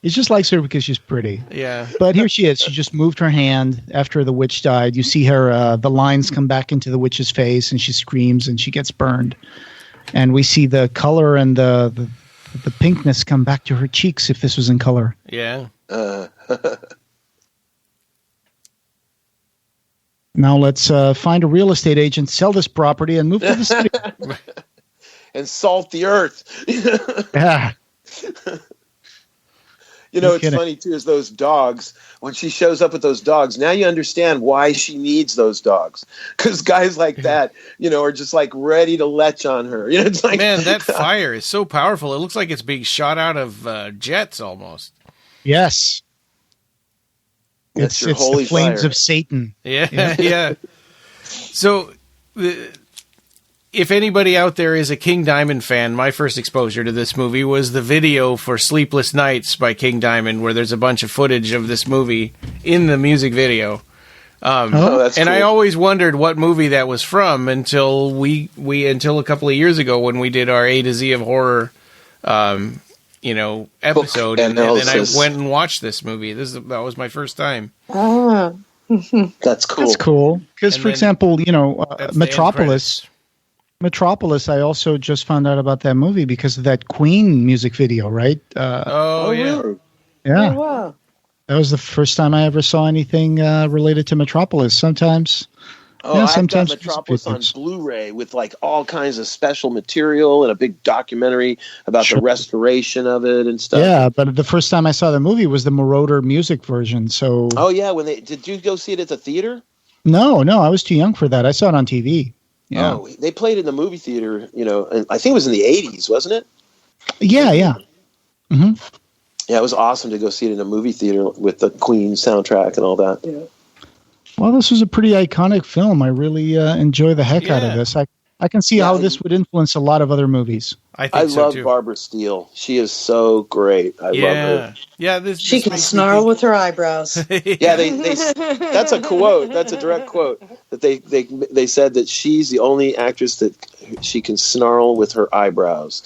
He just likes her because she's pretty. Yeah. But here she is. She just moved her hand after the witch died. You see her, the lines come back into the witch's face, and she screams, and she gets burned. And we see the color and the pinkness come back to her cheeks if this was in color. Yeah. Now let's find a real estate agent, sell this property, and move to the city. And salt the earth. Yeah. It's funny, too, is those dogs. When she shows up with those dogs, now you understand why she needs those dogs. Because guys like that, are just ready to lech on her. It's like, man, that fire is so powerful. It looks like it's being shot out of jets almost. Yes. It's the flames fire of Satan. Yeah. So, if anybody out there is a King Diamond fan, my first exposure to this movie was the video for Sleepless Nights by King Diamond, where there's a bunch of footage of this movie in the music video. That's and cool. I always wondered what movie that was from until until a couple of years ago when we did our A to Z of horror, episode, and then I went and watched this movie. That was my first time. Oh. That's cool. That's cool. Because, for example, Metropolis. Metropolis, I also just found out about that movie because of that Queen music video, right? Yeah. Really? Yeah. Oh, wow. That was the first time I ever saw anything related to Metropolis. Sometimes. I've got Metropolis on Blu-ray with all kinds of special material and a big documentary about the restoration of it and stuff. Yeah, but the first time I saw the movie was the Marauder music version. So. Oh yeah, did you go see it at the theater? No, I was too young for that. I saw it on TV. Yeah. Oh, they played in the movie theater, and I think it was in the 80s, wasn't it? Yeah. Mm-hmm. Yeah, it was awesome to go see it in a movie theater with the Queen soundtrack and all that. Yeah. Well, this was a pretty iconic film. I really enjoy the heck out of this. I can see how this would influence a lot lot movies. I love Barbara Steele. She is so great. I love her. Yeah, she can snarl with her eyebrows. Yeah, they that's a quote. That's a direct quote that they said that she's the only actress that she can snarl with her eyebrows.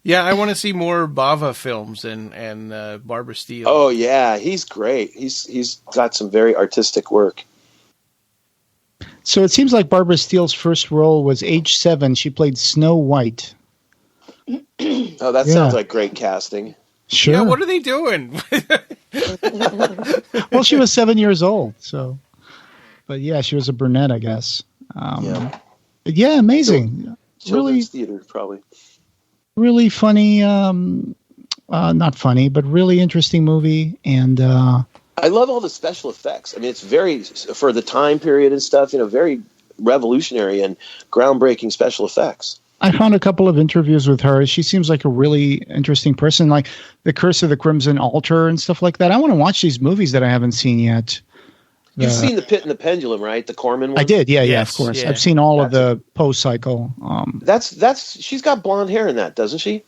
Yeah, I want to see more Bava films and Barbara Steele. Oh yeah, he's great. He's got some very artistic work. So it seems like Barbara Steele's first role was age 7. She played Snow White. Oh, that sounds like great casting. Sure. Yeah, what are they doing? Well, she was 7 years old, so. But yeah, she was a brunette, I guess. Yeah, amazing. Children's theater, probably. Really funny. Not funny, but really interesting movie, and. I love all the special effects. I mean, it's very, for the time period and stuff, very revolutionary and groundbreaking special effects. I found a couple of interviews with her. She seems like a really interesting person, like The Curse of the Crimson Altar and stuff like that. I want to watch these movies that I haven't seen yet. You've seen The Pit and the Pendulum, right? The Corman one? I did, yeah, Yes, of course. yeah. I've seen all of the post-cycle. She's got blonde hair in that, doesn't she?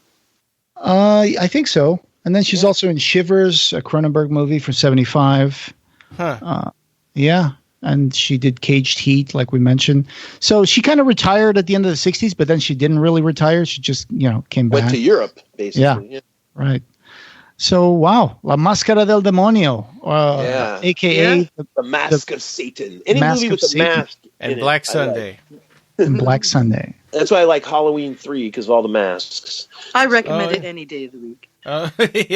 I think so. And then she's also in Shivers, a Cronenberg movie from 1975. Huh. Yeah, and she did Caged Heat, like we mentioned. So she kind of retired at the end of the 60s, but then she didn't really retire. She just, came back. Went to Europe, basically. Yeah. Right. So, wow, La Máscara del Demonio, a.k.a. The Mask of Satan. Any movie with a mask And Black Sunday. And Black Sunday. That's why I like Halloween 3, because of all the masks. I recommend it any day of the week. Yeah.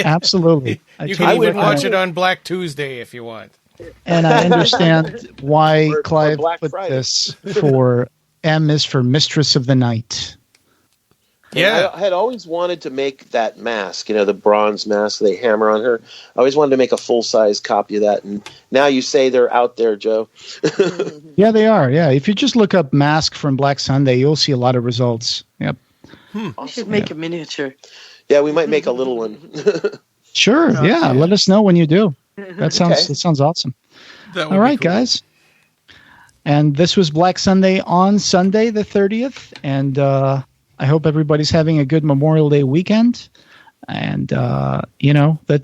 Absolutely. You can even watch it on Black Tuesday if you want. And I understand why Or Clive Black put Friday. this for M is for Mistress of the Night. Yeah. I had always wanted to make that mask, the bronze mask they hammer on her. I always wanted to make a full-size copy of that, and now you say they're out there, Joe. Yeah, they are. Yeah, if you just look up mask from Black Sunday, you'll see a lot of results. Yep. You should make a miniature. Yeah, we might make a little one. Sure. Yeah, let us know when you do. That sounds awesome. That would All be right, cool. guys. And this was Black Sunday on Sunday the 30th, and I hope everybody's having a good Memorial Day weekend. And,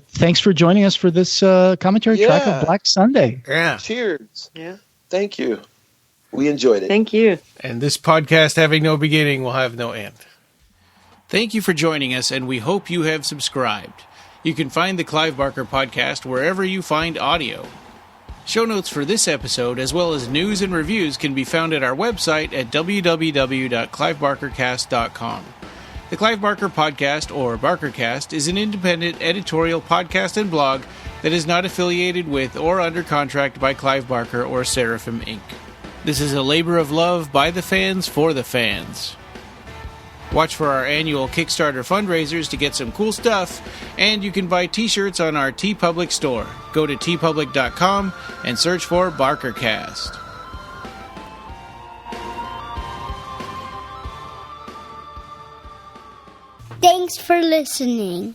thanks for joining us for this commentary track of Black Sunday. Yeah. Cheers. Yeah. Thank you. We enjoyed it. Thank you. And this podcast having no beginning will have no end. Thank you for joining us, and we hope you have subscribed. You can find the Clive Barker Podcast wherever you find audio. Show notes for this episode, as well as news and reviews, can be found at our website at www.clivebarkercast.com. The Clive Barker Podcast, or BarkerCast, is an independent editorial podcast and blog that is not affiliated with or under contract by Clive Barker or Seraphim Inc. This is a labor of love by the fans for the fans. Watch for our annual Kickstarter fundraisers to get some cool stuff, and you can buy t-shirts on our TeePublic store. Go to tpublic.com and search for BarkerCast. Thanks for listening.